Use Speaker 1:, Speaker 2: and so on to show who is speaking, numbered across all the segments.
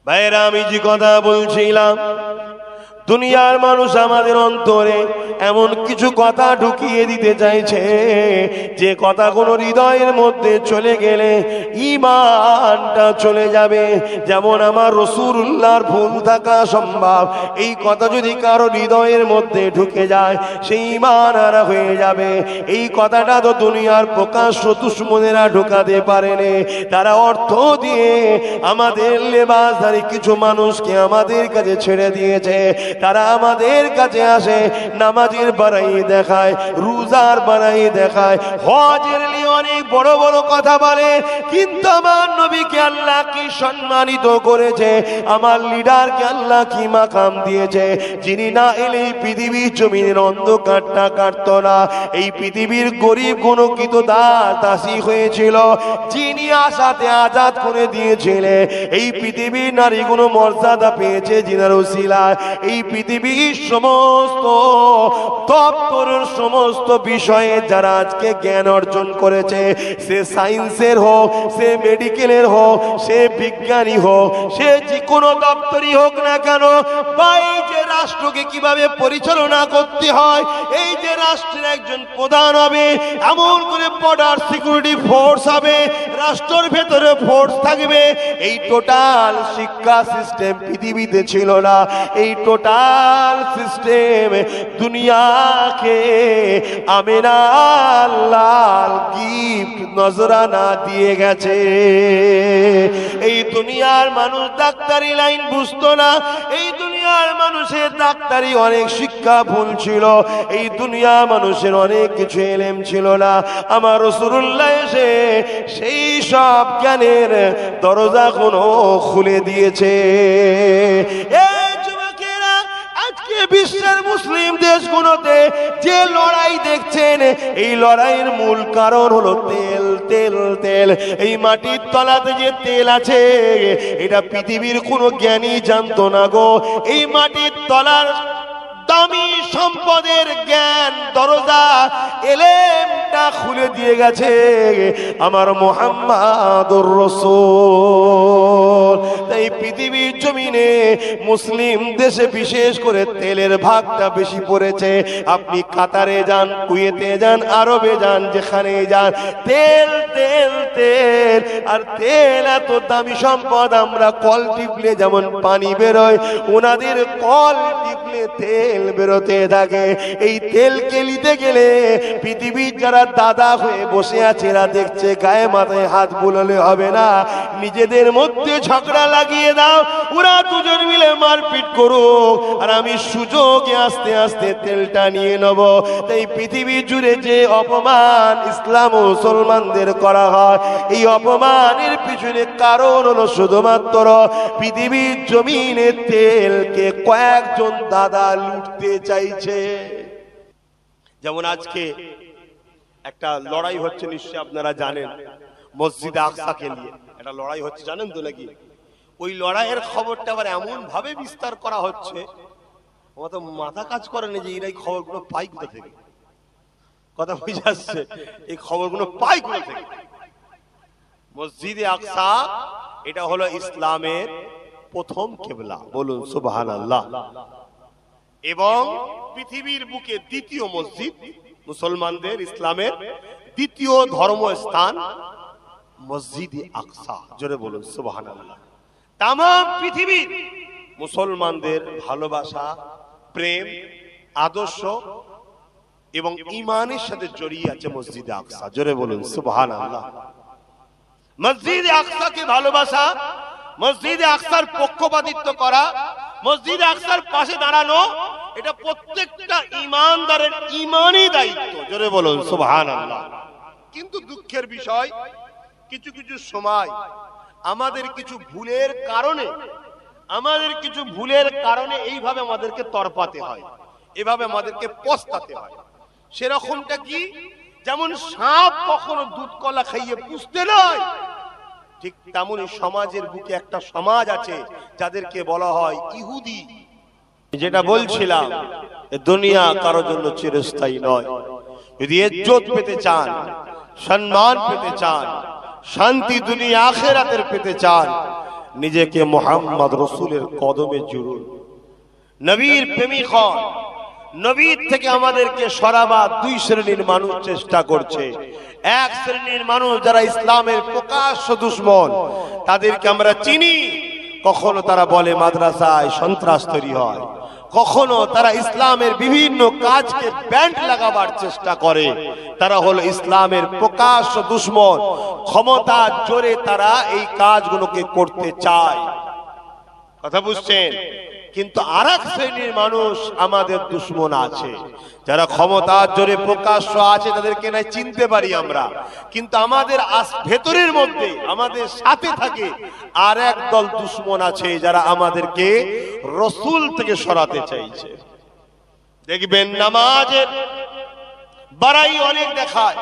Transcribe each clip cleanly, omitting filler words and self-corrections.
Speaker 1: ভাইরা, আমি যে কথা বলছিলাম, দুনিয়ার মানুষ আমাদের অন্তরে এমন কিছু কথা ঢুকিয়ে দিতে চাইছে যে কথাগুলো হৃদয়ের মধ্যে চলে গেলে ঈমানটা চলে যাবে। যেমন আমার রাসূলুল্লাহর ভুল থাকা সম্ভব, এই কথা যদি কারো হৃদয়ের মধ্যে ঢুকে যায় সেই ঈমান হারা হয়ে যাবে। এই কথাটা তো দুনিয়ার প্রকাশ্য দুশমনেরা ঢোকাতে পারেনি। তারা অর্থ দিয়ে আমাদের লেবাসধারী কিছু মানুষকে আমাদের কাছে ছেড়ে দিয়েছে। তারা আমাদের কাছে আসে, নামাজের বাড়াই দেখায়, রোজার বাড়াই দেখায়, হজের নিয়ে অনেক বড় বড় কথা বলে। কিন্তু আমার নবীকে আল্লাহ কি সম্মানিত করেছে, আমার লিডারকে আল্লাহ কি মাকাম দিয়েছে, যিনি না এলে পৃথিবীর জমিনের অন্ধকারটা কাটত না। এই পৃথিবীর গরিব গুণকিত দাসী হয়েছিল, যিনি আশাতে আজাদ করে দিয়েছিলেন। এই পৃথিবীর নারীগুলো মর্যাদা পেয়েছে যিনার উসিলায়। এই পৃথিবীর সমস্ত দপ্তরের সমস্ত বিষয়ে যারা আজকে জ্ঞান অর্জন করেছে, সে সায়েন্সের হোক, সে মেডিকেলের হোক, সে বিজ্ঞানী হোক, সে যে কোনো দপ্তরই হোক না কেন, বা এই যে রাষ্ট্রকে কিভাবে পরিচালনা করতে হয়, এই যে রাষ্ট্রের একজন প্রধান হবে, এমন করে বর্ডার সিকিউরিটি ফোর্স হবে, রাষ্ট্রের ভেতরে ফোর্স থাকবে, এই টোটাল শিক্ষা সিস্টেম পৃথিবীতে ছিল না। এই টোটাল সিস্টেম দুনিয়াকে আমিনা লাল গিফট নজরানা দিয়ে গেছে। এই দুনিয়ার মানুষ ডাক্তারি লাইন বুঝতো না, এই দুনিয়ার মানুষের ডাক্তারি অনেক শিক্ষা ভুল ছিল, এই দুনিয়া মানুষের অনেক কিছু এলেম ছিল না। আমার রাসূলুল্লাহ এসে সেই সব জ্ঞানের দরজা কোনো খুলে দিয়েছে। আজকে বিশ্বের মুসলিম দেশগুলোতে যে লড়াই দেখছেন, এই লড়াইয়ের মূল কারণ হলো তেল তেল তেল। এই মাটির তলাতে যে তেল আছে, এটা পৃথিবীর কোনো জ্ঞানী জানতো না গো। এই মাটির তলার দামি সম্পদের জ্ঞান দরজা এলেমটা খুলে দিয়ে গেছে আমার মুহাম্মাদুর রাসূল। তাই পৃথিবীর জমিনে মুসলিম দেশে বিশেষ করে তেলের ভাগটা বেশি পড়েছে। আপনি কাতারে যান, কুয়েতে যান, আরবে যান, যেখানে যান, তেল তেল তেল। আর তেল এত দামি সম্পদ, আমরা কল টিপলে যেমন পানি বেরোয়, ওনাদের কল টিপলে তেল বেরোতে থাকে। এই তেলকে নিতে গেলে পৃথিবীর যারা দাদা হয়ে বসে আছে, এরা দেখছে গায়ে মাথায় হাত বুলালে হবে না, নিজেদের মধ্যে ঝগড়া লাগিয়ে দাও, ওরা দুজন মিলে মারপিট করুক, আর আমি সুযোগে আস্তে আস্তে তেলটা নিয়ে নেব। তাই পৃথিবী জুড়ে যে অপমান ইসলাম ও মুসলমানদের করা হয়, এই অপমানের পিছনে কারণ হলো শুধুমাত্র পৃথিবীর জমিনে তেলকে কয়েকজন দাদা লুটতে চাইছে। যেমন আজকে একটা লড়াই হচ্ছে, নিশ্চয়ই আপনারা জানেন, মসজিদে আকসাকে নিয়ে একটা লড়াই হচ্ছে, জানেন তো নাকি? ওই লড়াইয়ের খবরটা আবার এমন ভাবে বিস্তার করা হচ্ছে, আমার তো মাথা কাজ করে না যে এরা এই খবরগুলো পাই কোথা থেকে। কথা বুঝে আসছে? এই খবরগুলো পাই কোথা থেকে? মসজিদে আকসা এটা হলো ইসলামের প্রথম কিবলা, বলুন সুবহানাল্লাহ। এবং পৃথিবীর বুকে দ্বিতীয় মসজিদ, মুসলমানদের ইসলামের দ্বিতীয় ধর্মস্থান মসজিদে আকসা, জোরে বলুন সুবহানাল্লাহ। তাম পৃথিবীর মুসলমানদের ভালোবাসা, প্রেম, আদর্শ এবং ঈমানের সাথে জড়িয়ে আছে মসজিদে আকসা, জোরে বলুন সুবহানাল্লাহ। মসজিদে আকসাকে ভালোবাসা, মসজিদে আকসার পক্ষপাতিত্ব করা, মসজিদে আকসার পাশে দাঁড়ানো, এটা প্রত্যেকটা ঈমানদারের ঈমানি দায়িত্ব, জোরে বলুন সুবহানাল্লাহ। কিন্তু দুঃখের বিষয়, কিছু কিছু সময় আমাদের কিছু ভুলের কারণে এইভাবে আমাদেরকে তরপাতে হয়, এভাবে আমাদেরকে পস্তাতে হয়। সেরকমটা কি? যেমন সাপ কখনো দুধ কলা খাইয়ে পুষতে নয়, ঠিক তেমনই সমাজের বুকে একটা সমাজ আছে যাদেরকে বলা হয় ইহুদি। যেটা বলছিলাম, দুনিয়া কারোর জন্য চিরস্থায়ী নয়। যদি ইজ্জত পেতে চান, সম্মান পেতে চান, শান্তি দুনিয়া আখিরাতের পেতে চান, নিজেকে মুহাম্মদ রাসূলের কদমে জুড়ুন, নবীর প্রেমিক হন। নবীর থেকে আমাদেরকে সরাবার দুই শ্রেণীর মানুষ চেষ্টা করছে। এক শ্রেণীর মানুষ যারা ইসলামের প্রকাশ্য দুশমন, তাদেরকে আমরা চিনি। কখনো তারা বলে মাদ্রাসায় সন্ত্রাস তৈরি হয়, কখনো তারা ইসলামের বিভিন্ন কাজকে ব্যান্ড লাগাবার চেষ্টা করে। তারা হলো ইসলামের প্রকাশ্য দুশমন। ক্ষমতার জোরে তারা এই কাজগুলোকে করতে চায়। কথা বুঝছেন? কিন্তু আরেক শ্রেণীর মানুষ আমাদের দুশমন আছে, যারা ক্ষমতার জোরে প্রকাশ্য আছে, তাদেরকে না চিনতে পারি আমরা, কিন্তু আমাদের ভেতরের মধ্যে আমাদের সাথে থাকে আর এক দল দুশমন আছে, যারা আমাদেরকে রাসূল থেকে সরাতে চাইছে। দেখবেন নামাজের বাড়াই অনেক দেখায়,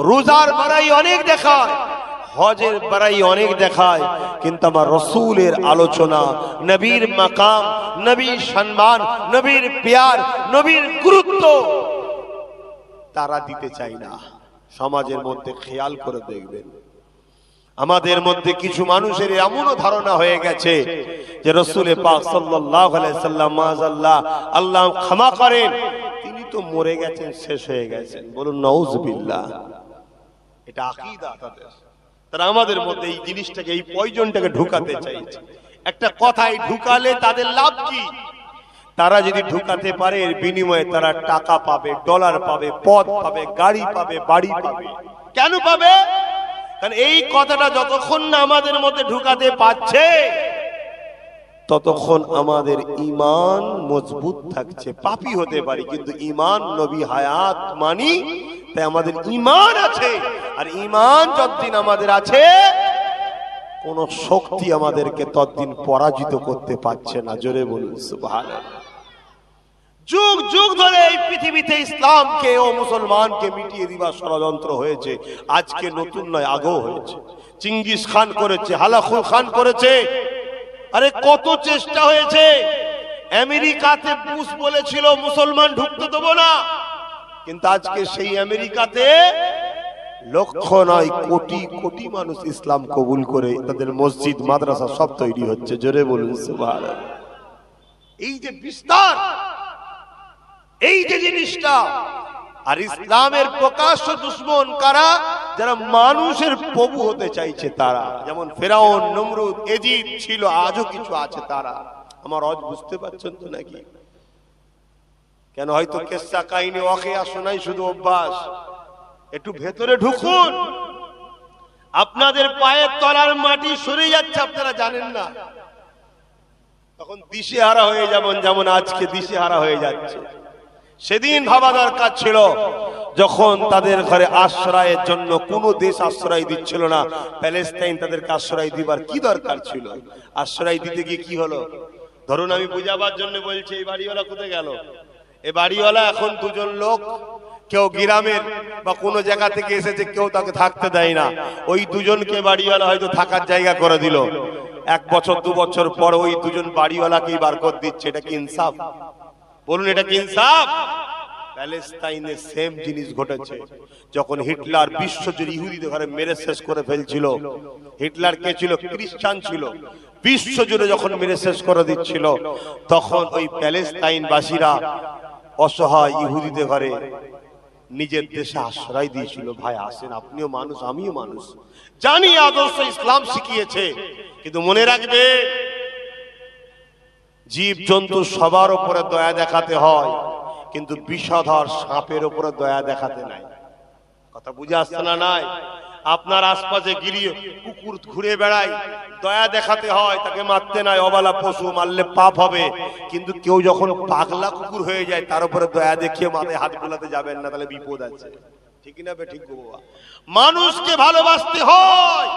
Speaker 1: রোজার বাড়াই অনেক দেখায়, হজের বাড়াই অনেক দেখায়, কিন্তু আমার রাসূলের আলোচনা, নবীর মাকাম, নবীর সম্মান, নবীর প্যার, নবীর গুরুত্ব তারা দিতে চায় না। সমাজের মধ্যে খেয়াল করে দেখবেন, আমাদের মধ্যে কিছু মানুষের এমনও ধারণা হয়ে গেছে যে রাসূল পাক সাল্লাল্লাহু আলাইহি সাল্লাম মাআযাল্লাহ, আল্লাহ ক্ষমা করেন, তিনি তো মরে গেছেন, শেষ হয়ে গেছেন। বলুন নাউযুবিল্লাহ। এটা আকীদা তাদের। তারা আমাদের মধ্যে এই জিনিসটাকে, এই পয়জনটাকে ঢুকাতে চাইছে। একটা কথাই ঢুকালে তাদের লাভ কি? তারা যদি ঢুকাতে পারে, এর বিনিময়ে তারা টাকা পাবে, ডলার পাবে, পদ পাবে, গাড়ি পাবে, বাড়ি পাবে। কেন পাবে? কারণ এই কথাটা যতক্ষণ না আমাদের মধ্যে ঢুকাতে পারছে, ততক্ষণ আমাদের ঈমান মজবুত থাকছে। পাপী হতে পারি, কিন্তু ঈমান নবী হায়াত মানি, তাই আমাদের ঈমান আছে। আর ঈমান যতদিন আমাদের আছে, কোন শক্তি আমাদেরকে ততদিন পরাজিত করতে পারছে না। জোরে বলুন সুবহানাল্লাহ। যুগ যুগ ধরে এই পৃথিবীতে ইসলামকে ও মুসলমানকে মিটিয়ে দিবার ষড়যন্ত্র হয়েছে। আজকে নতুন নয়, আগেও হয়েছে। চিঙ্গিস খান করেছে, হালাকুল খান করেছে। আরে কত চেষ্টা হয়েছে। আমেরিকাতে বুশ বলেছিল মুসলমান ঢুকতে দেব না, কিন্তু আজকে সেই আমেরিকাতে লক্ষ নয় কোটি কোটি মানুষ ইসলাম কবুল করে তাদের মসজিদ মাদ্রাসা সব তৈরি হচ্ছে। জোরে বলুন সুবহানাল্লাহ। এই যে বিস্তার, এই যে জিনিসটা। আর ইসলামের প্রকাশ্য দুশমন কারা? যারা মানুষের প্রভু হতে চাইছে তারা। যেমন ফেরাউন, নমরুদ, এজিদ ছিল, আজও কিছু আছে তারা। আমার আজ বুঝতে পারছেন তো নাকি? কেন হয়তো কিসসা কাহিনী ওয়াকিয়া শোনাই শুধু অভ্যাস। একটু ভেতরে ঢুকুন, আপনাদের পায়ের তলার মাটি সরে যাচ্ছে, আপনারা জানেন না। তখন দিশেহারা হয়ে যাবেন, যেমন আজকে দিশেহারা হয়ে যাচ্ছে। সেদিন ভাবা দরকার ছিল, যখন তাদের ঘরে আশ্রয়ের জন্য কোনো দেশ আশ্রয় দিচ্ছিল না, প্যালেস্টাইন তাদেরকে আশ্রয় দিবার কি দরকার ছিল? আশ্রয় দিতে গিয়ে কি হলো? ধরুন আমি বুঝাবার জন্য বলছি, এই বাড়িওয়ালা কোথায় গেল? এই বাড়িওয়ালা এখন দুজন লোক, কেউ গ্রামের বা কোনো জায়গা থেকে এসেছে, কেউ তাকে থাকতে দেয় না। ওই দুজনকে বাড়িওয়ালা হয়তো থাকার জায়গা করে দিল। 1 বছর 2 বছর পর ওই দুজন বাড়িওয়ালাকেই বার করে দিচ্ছে। এটা কি ইনসাফ? বলুন, এটা কি ইনসাফ? প্যালেস্টাইনে সেম জিনিস ঘটেছে। যখন হিটলার বিশ্বজুড়ে ইহুদিদের ঘরে মেরে শেষ করে ফেলছিল, হিটলার কে ছিল? খ্রিস্টান ছিল। বিশ্বজুড়ে যখন মেরে শেষ করে দিচ্ছিল, তখন ওই প্যালেস্টাইন বাসীরা অসহায় ইহুদিদের ঘরে নিজের দেশে আশ্রয় দিয়েছিল। ভাই আসেন, আপনিও মানুষ, আমিও মানুষ, জানি আদর্শ ইসলাম শিখিয়েছে, কিন্তু মনে রাখবে জীব জন্তু সবার উপরে দয়া দেখাতে হয়, কিন্তু বিষধর সাপের উপরে দয়া দেখাতে নাই। কথা বুঝে আসছে না? নাই। আপনার আশপাশে গিরিয়ে কুকুর ঘুরে বেড়ায়, দয়া দেখাতে হয়, তাকে মারতে নাই। অবালা পশু, মারলে পাপ হবে। কিন্তু কেউ যখন পাগলা কুকুর হয়ে যায়, তার উপরে দয়া দেখিয়ে মাথায় হাত বুলাতে যাবেন না, তাহলে বিপদ আছে। ঠিক না বে? ঠিক বাবা। মানুষকে ভালোবাসতে হয়,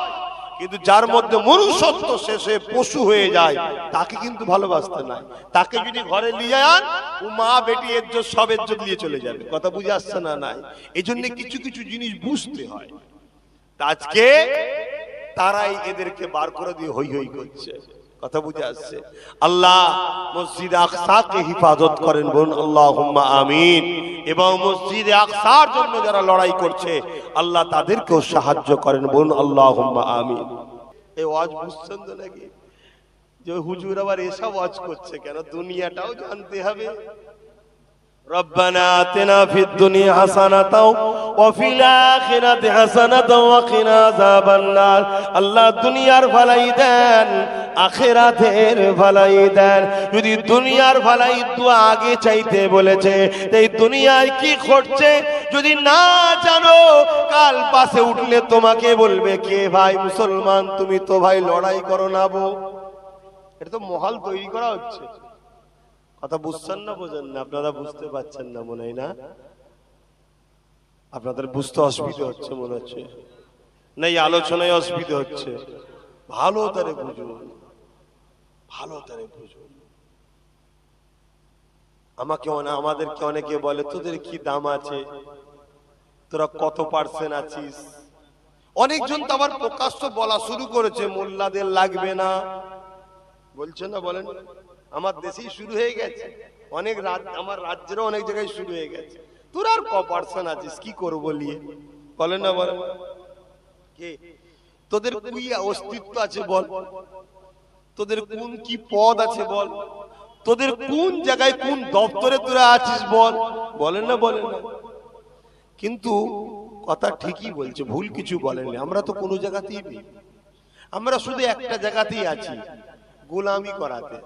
Speaker 1: কিন্তু যার মধ্যে মনুষ্যত্ব শেষে পশু হয়ে যায়, তাকে কিন্তু ভালোবাসতে নাই। তাকে যদি ঘরে নিয়ে যান, ও মা বেটি ইজ্জত সব ইজ্জত নিয়ে চলে যাবে। কথা বুঝে আসছে না? নাই। এই জন্য কিছু কিছু জিনিস বুঝতে হয়। আজকে তারাই এদেরকে বার করে দিয়ে হই হই করছে। কথা বুঝে আসছে? আল্লাহ মসজিদ আকসাকে হিফাজত করেন, বলুন আল্লাহুম্মা আমিন। এবং মসজিদে আকসার জন্য যারা লড়াই করছে, আল্লাহ তাদেরকেও সাহায্য করেন, বলুন আল্লাহুম্মা আমিন। এই ওয়াজ বুঝছেন তো নাকি? যে হুজুর আবার এসব ওয়াজ করছে কেন? দুনিয়াটাও জানতে হবে। ربنا آتنا في الدنيا حسنة وفي الآخرة حسنة وقنا عذاب النار। আল্লাহ দুনিয়ার ভালাই দেন, আখিরাতের ভালাই দেন। যদি দুনিয়ার ভালাই দোয়া আগে চাইতে বলেছে, এই দুনিয়ায় কি ঘটছে যদি না জানো, কাল পাশে উঠলে তোমাকে বলবে কে ভাই মুসলমান, তুমি তো ভাই লড়াই করো না বো। এটা তো মহল তৈরি করা হচ্ছে। কথা বুঝছেন না বোঝেন না? আপনারা বুঝতে পারছেন না মনে হয় না? আপনাদের বুঝতে অসুবিধা হচ্ছে মনে হচ্ছে, না এই আলোচনায় অসুবিধা হচ্ছে? ভালো তারে বুঝুন, ভালো তারে বুঝুন। আমাদেরকে অনেকে বলে তোদের কি দাম আছে, তোরা কত পার্সেন্ট আছিস। অনেকজন তো আবার প্রকাশ্য বলা শুরু করেছে মোল্লাদের লাগবে না, বলছে না? বলেন, আমার দেশেই শুরু হয়ে গেছে, অনেক আমার রাজ্যেরও অনেক জায়গায় শুরু হয়ে গেছে। তোর আর ক পার্সেন্ট আছিস, কি করবো বলিয়ে? বলেন না? বলেন, কে তোদের কি অস্তিত্ব আছে বল, তোদের কোন কি পদ আছে বল, তোদের কোন জায়গায় কোন দপ্তরে তোরা আছিস বল। বলেন না? বলেন না? কিন্তু কথা ঠিকই বলছে, ভুল কিছু বলেননি। আমরা তো কোনো জায়গাতেই নেই, আমরা শুধু একটা জায়গাতেই আছি, গোলামি করাতে।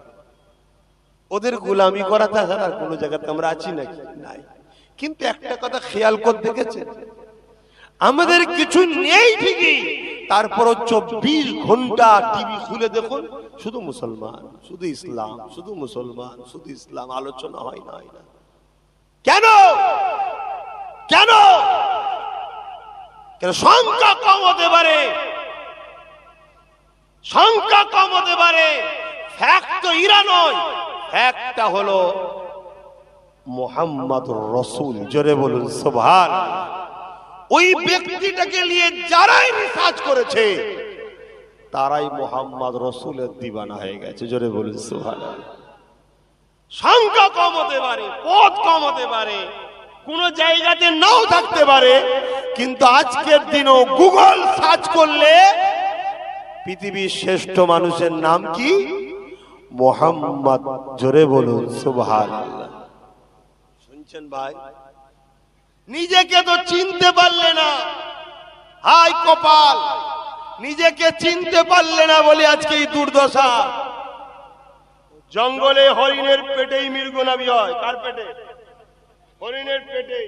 Speaker 1: ওদের গোলামি করাতে ছাড়া আর কোনো জায়গাতে আমরা আছি নাকি? নাই। কিন্তু একটা কথা খেয়াল করে দেখেছেন, আমাদের কিছু নেই ঠিকই, তারপরও 24 ঘন্টা টিভি খুলে দেখুন, শুধু মুসলমান, শুধু ইসলাম, শুধু মুসলমান, শুধু ইসলাম, আলোচনা হয় না, হয় না। কেন? কেন? কেন? সংখ্যা কম হতে পারে, সংখ্যা কম হতে পারে, ফ্যাক্ট তো ইরা নয়। একটা হলো মুহাম্মদ রাসূল। জোরে বলুন সুবহানাল্লাহ। ওই ব্যক্তিটাকে নিয়ে যারাই রিসার্চ করেছে তারাই মুহাম্মদ রাসূলের দিওয়ানা হয়ে গেছে। জোরে বলুন সুবহানাল্লাহ। সংখ্যা কম হতে পারে, পদ কম হতে পারে, কোন জায়গাতে নাও থাকতে পারে, কিন্তু আজকের দিনও গুগল সার্চ করলে পৃথিবীর শ্রেষ্ঠ মানুষের নাম কি? মুহাম্মদ। জোরে বলুন সুবহানাল্লাহ। শুনছেন ভাই? নিজেকে তো চিনতে পারলে না, হায় কপাল, নিজেকে চিনতে পারলে না বলে আজকে এই দুর্দশা। জঙ্গলে হরিণের পেটেই মৃগনাভি হয়। কার পেটে? হরিণের পেটে।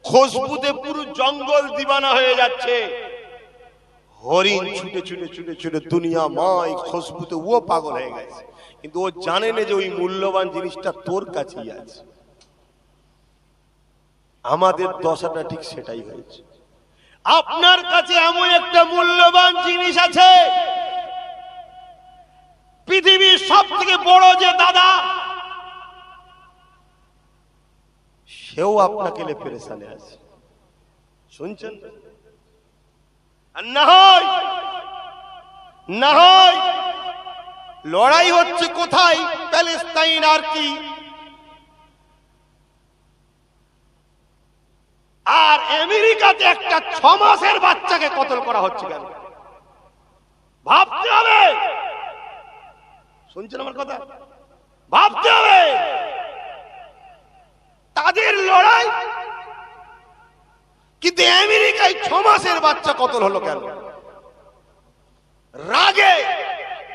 Speaker 1: খুশবুতে পুরো জঙ্গল দিবানা হয়ে যাচ্ছে। হরিণ ছুটে ছুটে ছুটে ছুটে দুনিয়া মাই খুশবুতে ও পাগল হয়ে গেছে, কিন্তু ও জানে না যে ওই মূল্যবান জিনিসটা তোর কাছেই আছে। আমাদের দশাটা ঠিক সেটাই হয়েছে। আপনার কাছে এমন একটা মূল্যবান জিনিস আছে, পৃথিবীর সব থেকে বড় যে দাদা, সেও আপনাকে নিয়ে পেরেশানে আছে। শুনছেন? না হয় না হয় লড়াই হচ্ছে কোথায়? প্যালেস্তাইন আর কি, আর আমেরিকাতে একটা 6 মাসের বাচ্চাকে কতল করা হচ্ছে কেন? ভাবতে হবে। শুনছেন আমার কথা? ভাবতে হবে। তাদের লড়াই, কিন্তু আমেরিকায় 6 মাসের বাচ্চা কতল হলো কেন? রাগে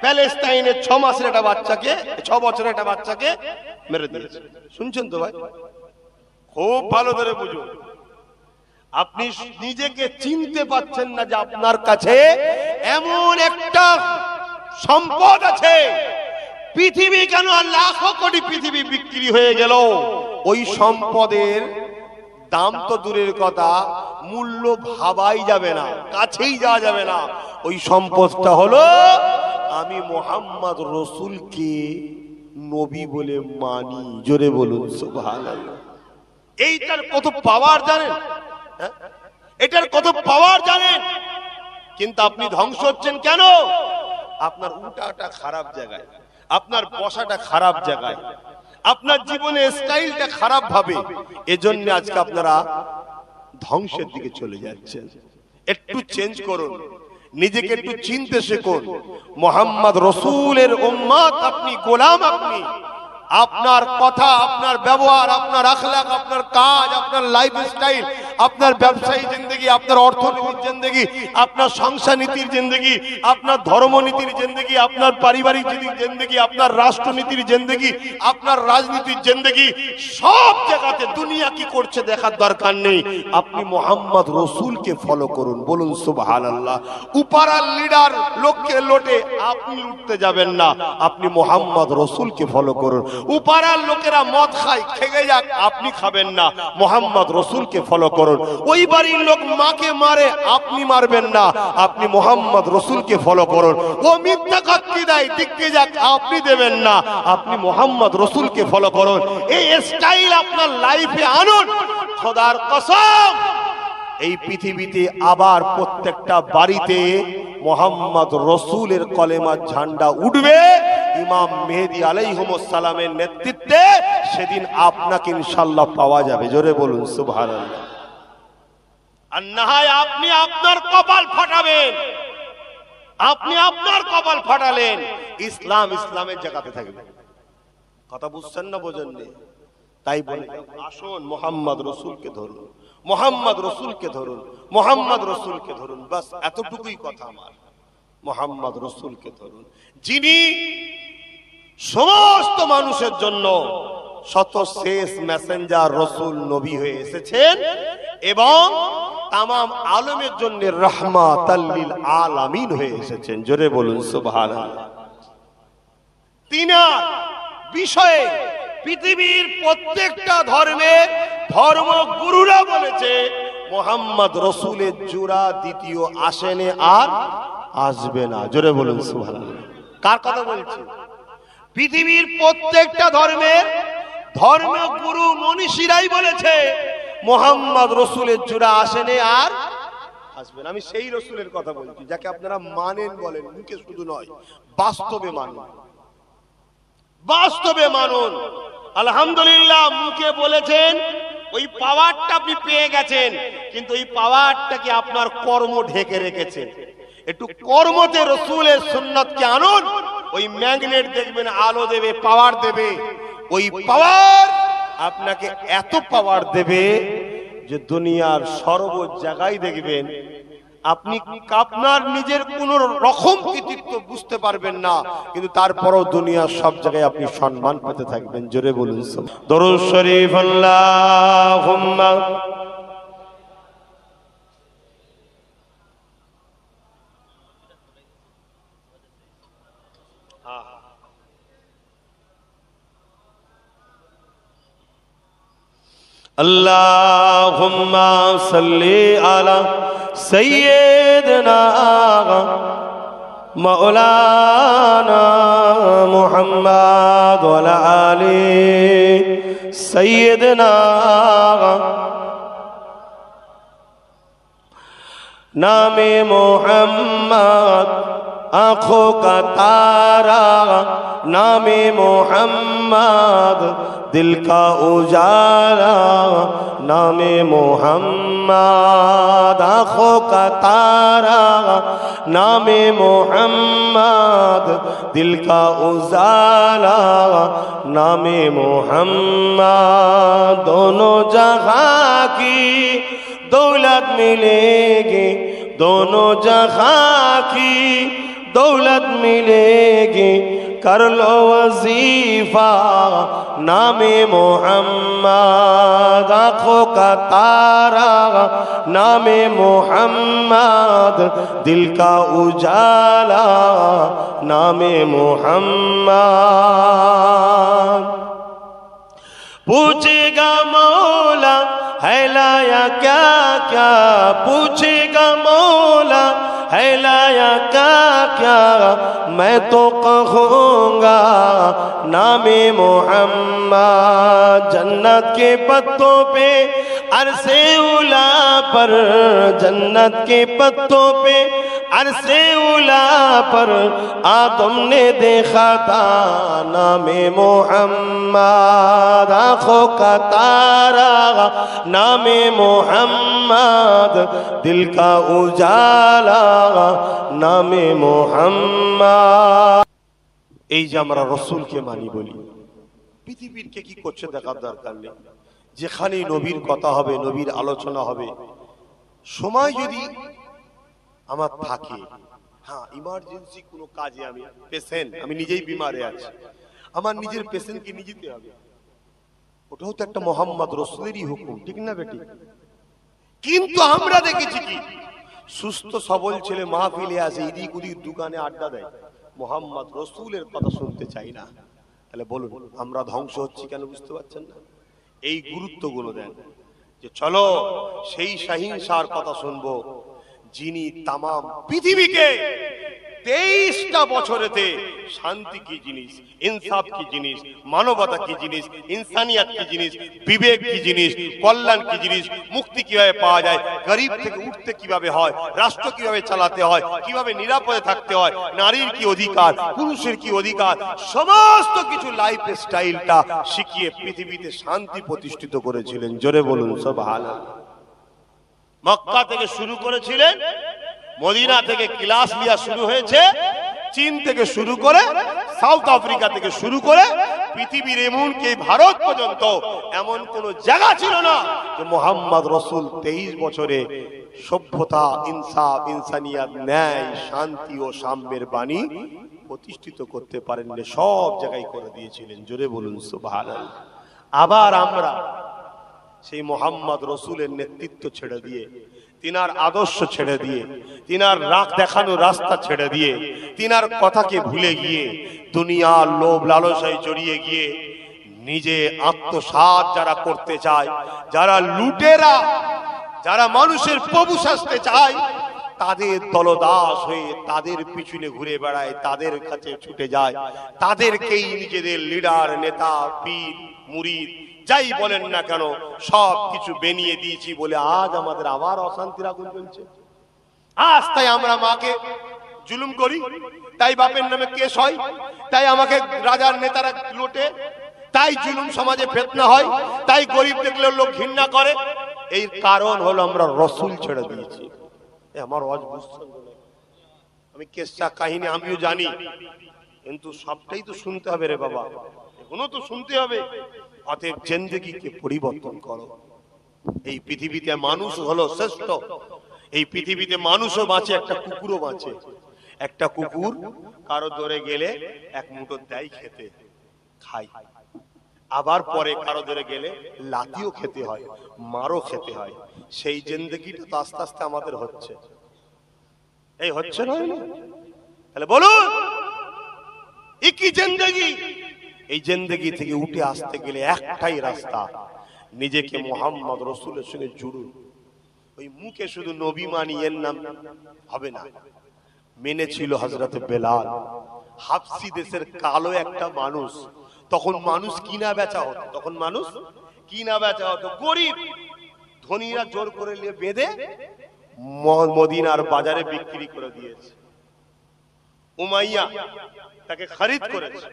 Speaker 1: প্যালেস্তাইনে 6 মাসের একটা বাচ্চাকে, 6 বছরের একটা বাচ্চাকে মেরে দিয়েছে। শুনছেন তো ভাই? খুব ভালো করে বুঝুন। আপনি নিজেকে চিনতে পারছেন না যে আপনার কাছে এমন একটা সম্পদ আছে। পৃথিবী কেন লাখো কোটি পৃথিবী বিক্রি হয়ে গেল, ওই সম্পদের দাম তো দূরের কথা, মূল্য ভাবাই যাবে না, কাছেই যাওয়া যাবে না। ওই সম্পদটা হলো আমি মুহাম্মদ রাসূলকে নবী বলে মানি। জোরে বলুন সুবহানাল্লাহ। এইটার কত পাওয়ার জানেন? এটার কত পাওয়ার জানেন? কিন্তু আপনি ধ্বংস হচ্ছেন কেন? আপনার উঠাটা খারাপ জায়গায়, আপনার বসাটা খারাপ জায়গায়, আপনার জীবনের স্টাইলটা খারাপ ভাবে, এজন্য আজকে আপনারা ধ্বংসের দিকে চলে যাচ্ছেন। একটু চেঞ্জ করুন, নিজেকে একটু চিনতে শিখুন। মোহাম্মদ রসুলের উম্মত আপনি, গোলাম আপনি। আপনার কথা, আপনার ব্যবহার, আপনার আখলাক, আপনার কাজ, আপনার লাইফস্টাইল, আপনার ব্যবসায়ী জিন্দগি, আপনার অর্থনীতির জিন্দগি, আপনার সংসার নীতির জিন্দগি, আপনার ধর্মনীতির জিন্দগি, আপনার পারিবারিক জিন্দগি, আপনার রাষ্ট্রনীতির জিন্দগি, আপনার রাজনীতির জিন্দগি, সব জায়গাতে দুনিয়া কি করছে দেখার দরকার নেই। আপনি মোহাম্মদ রসুলকে ফলো করুন। বলুন সুবহানাল্লাহ। উপারার লিডার লোককে লোটে আপনি লুটতে যাবেন না, আপনি মোহাম্মদ রসুলকে ফলো করুন। উপারার লোকেরা মদ খায়, খেগে যাক, আপনি খাবেন না, মোহাম্মদ রসুলকে ফলো করুন। ওই বাড়ির লোক মাকে মারে, আপনি মারবেন না, আপনি মোহাম্মদ রসুলকে ফলো করুন। ও মিথ্যা সাক্ষী দেয়, দিকে যাক, আপনি দেবেন না, আপনি মোহাম্মদ রসুলকে ফলো করুন। এই স্টাইল আপনার লাইফে আনুন। খোদার কসম, এই পৃথিবীতে আবার প্রত্যেকটা বাড়িতে মোহাম্মদ রসুলের কলেমার ঝান্ডা উঠবে। ইমাম মেহেদী আলাইহিস সালামের নেতৃত্বে সেদিন আপনাকে ইনশাআল্লাহ পাওয়া যাবে। জোরে বলুন সুবহানাল্লাহ। আর না হয় আপনি আপনার কপাল ফাটাবেন। আপনি আপনার কপাল ফাটালেন, ইসলাম ইসলামের জায়গাতে থাকবে। কথা বুঝছেন না বোঝেননি? তাই বলে আসুন মোহাম্মদ রসুলকে ধরুন, মোহাম্মদ রসুলকে ধরুন, মোহাম্মদ রসুলকে ধরুন। বাস এতটুকুই কথা আমার। মোহাম্মদ রসুলকে ধরুন, যিনি সমস্ত মানুষের জন্য শত শেষ মেসেঞ্জার রসুল নবী হয়ে এসেছেন এবং তামাম আলমের জন্য রাহমাতাল লিল আলামিন হয়ে এসেছেন। জোরে বলুন সুবহানাল্লাহ। তিনার বিষয়ে পৃথিবীর প্রত্যেকটা ধর্মের ধর্মগুরুরা বলেছে মোহাম্মদ রসুলের জোড়া দ্বিতীয় আসেনে আর আসবে না। জোরে বলুন সুবহানাল্লাহ। কার কথা বলছি? পৃথিবীর প্রত্যেকটা ধর্মের ধর্মগুরু মনীষীরাই বলেছে মোহাম্মদ রসুলের জোড়া আসেনে আর আসবে না। আমি সেই রসুলের কথা বলছি যাকে আপনারা মানেন, বলেন, মুখে শুধু নয়, বাস্তবে মানুন, বাস্তবে মানুন। আলহামদুলিল্লাহ, মুখে বলেছেন, ওই পাওয়ারটা আপনি পেয়ে গেছেন, কিন্তু ওই পাওয়ারটাকে আপনার কর্ম ঢেকে রেখেছে। একটু কর্মতে রসুলের সুন্নতকে আনুন, ওই ম্যাগনেট দেখবেন আলো দেবে, পাওয়ার দেবে। ওই পাওয়ার আপনাকে এত পাওয়ার দেবে যে দুনিয়ার সর্ব জায়গায় দেখবেন আপনি আপনার নিজের কোন রকম কৃতিত্ব বুঝতে পারবেন না, কিন্তু তারপরও দুনিয়ার সব জায়গায় আপনি সম্মান পেতে থাকবেন। জোরে বলুন দরুদ শরীফ। আল্লাহুম্মা अल्लाहुम्मा सल्ली अला सय्यिदना मौलाना मुहम्मद व अला आलि सय्यिदना। नामे मोहम्मद आँखों का तारा, नामे मोहम्मद दिल का उजाला, नामे मोहम्मद आँखों का तारा, नामे मोहम्मद दिल का उजाला, नामे मोहम्मद दोनों जहां की दौलत मिलेगी, दोनों जहां की दौलत मिलेगी, कर लो वजीफा नामे मोहम्मद आँखों का तारा, नामे मोहम्मद दिल का उजाला, नामे मोहम्मद। पूछेगा मौला है लाया क्या क्या, पूछेगा मौला है लाया क्या क्या, मैं तो कहूँगा नामे मोहम्मद। जन्नत के पत्तों पे अरसे उला पर, जन्नत के पत्तों पे अरसे उला पर आदम ने देखा था नामे मोहम्मद, आँखों का तारा नामे मोहम्मद, दिल का उजाला नामे मोहम्मद। এই যে আমরা রসুলকে মানি বলি, পৃথিবীর কে কি করছে দেখার দরকার নেই। যেখানেই নবীর কথা হবে, নবীর আলোচনা হবে, সময় যদি আমার থাকে, হ্যাঁ ইমার্জেন্সি কোনো কাজে আমি পেশেন্ট, আমি নিজেই বিমারে আছি, আমার নিজের পেশেন্টকে নিয়ে যেতে হবে, ওটাও তো একটা মোহাম্মদ রসুলেরই হুকুম, ঠিক না বেটি? কিন্তু আমরা দেখেছি কি সুস্থ সবল ছেলে মাহফিলে আসে, এদিক ওদিক দোকানে আড্ডা দেয়, মোহাম্মদ রসুলের কথা শুনতে চাই না। তাহলে বলুন আমরা ধ্বংস হচ্ছি কেন? বুঝতে পারছেন না? এই গুরুত্বগুলো দেন যে চলো সেই সহিংসার কথা শুনবো যিনি তামাম পৃথিবীকে 23টা বছরেতে শান্তি কি জিনিস, ইনসাফ কি জিনিস, মানবতা কি জিনিস, ইনসানিয়াত কি জিনিস, বিবেক কি জিনিস, কল্যাণ কি জিনিস, মুক্তি কিভাবে পাওয়া যায়, গরিব থেকে উঠতে কিভাবে হয়, রাষ্ট্র কিভাবে চালাতে হয়, কিভাবে নিরাপদে থাকতে হয়, নারীর কি অধিকার, পুরুষের কি অধিকার, সমস্ত কিছু লাইফ স্টাইলটা শিখিয়ে পৃথিবীতে শান্তি প্রতিষ্ঠিত করেছিলেন। জোরে বলুন সুবহানাল্লাহ। মক্কা থেকে শুরু করেছিলেন, মদিনা থেকে ক্লাস লিয়া শুরু হয়েছে, চীন থেকে শুরু করে, সাউথ আফ্রিকা থেকে শুরু করে পৃথিবীর এমনকি ভারত পর্যন্ত এমন কোন জায়গা ছিল না যে মোহাম্মদ রসুল 23 বছরে সভ্যতা, ইনসাফ, ইনসানিয়াত, ন্যায়, শান্তি ও সাম্যের বাণী প্রতিষ্ঠিত করতে পারেননি। সব জায়গায় করে দিয়েছিলেন। জোরে বলুন সুবহানাল্লাহ। আবার আমরা সেই মোহাম্মদ রসুলের নেতৃত্ব ছেড়ে দিয়ে, তিনার আদর্শ ছেড়ে দিয়ে, তিনার রাগ দেখানো রাস্তা ছেড়ে দিয়ে, তিনার কথাকে ভুলে গিয়ে, দুনিয়ার লোভ লালসায় জড়িয়ে গিয়ে নিজে আত্মসাৎ যারা করতে চায়, যারা লুটেরা, যারা মানুষের প্রভু সাজতে চায়, তাদের দলদাস হয়ে তাদের পিছনে ঘুরে বেড়ায়, তাদের কাছে ছুটে যায়, তাদেরকেই নিজেদের লিডার, নেতা, পীর, মুরিদ যাই বলেন না কেন সব কিছু বেনিয়ে দিয়েছি বলে আজ আমাদের আবার অশান্তির আগুন জ্বলছে। আজ তাই আমরা মাকে জুলুম করি, তাই বাপের নামে কেস হয়, তাই আমাকে রাজার নেতারা লোটে, তাই জুলুম সমাজে ফেতনা হয়, তাই গরিব দেখলে লোক ঘৃণা করে। এই কারণ হলো আমরা রসুল ছেড়ে দিয়েছি। আমার আমি কেসটা কাহিনী আমিও জানি, কিন্তু সবটাই তো শুনতে হবে রে বাবা, এখনো তো শুনতে হবে। অতএব জিন্দেগিকে পরিবর্তন করো। এই পৃথিবীতে মানুষ হলো শ্রেষ্ঠ, এই পৃথিবীতে মানুষও বাঁচে, একটা কুকুরও বাঁচে। একটা কুকুর কারো ধরে গেলে এক মুঠো দেয় খেতে, খাই, আবার পরে কারো ধরে গেলে লাঠিও খেতে হয়, মারও খেতে হয়। সেই জিন্দেগিটা তো আস্তে আস্তে আমাদের হচ্ছে, এই হচ্ছে না? তাহলে বলুন এই কি জিন্দেগি? এই জিন্দেগি থেকে উঠে আসতে গেলে একটাই রাস্তা, নিজেকে মোহাম্মদ রসুলের সঙ্গে জুড়ুন। ওই মুখে শুধু নবী মানি এর নাম হবে না। মেনেছিল হযরতে বেলাল, হাবশি দেশের কালো একটা মানুষ। তখন মানুষ কিনা বেচা হতো, তখন মানুষ কিনা বেচা হতো। গরিব ধনীরা জোর করে নিয়ে বেঁধে মদিনার বাজারে বিক্রি করে দিয়েছে। উমাইয়া তাকে খরিদ করেছে,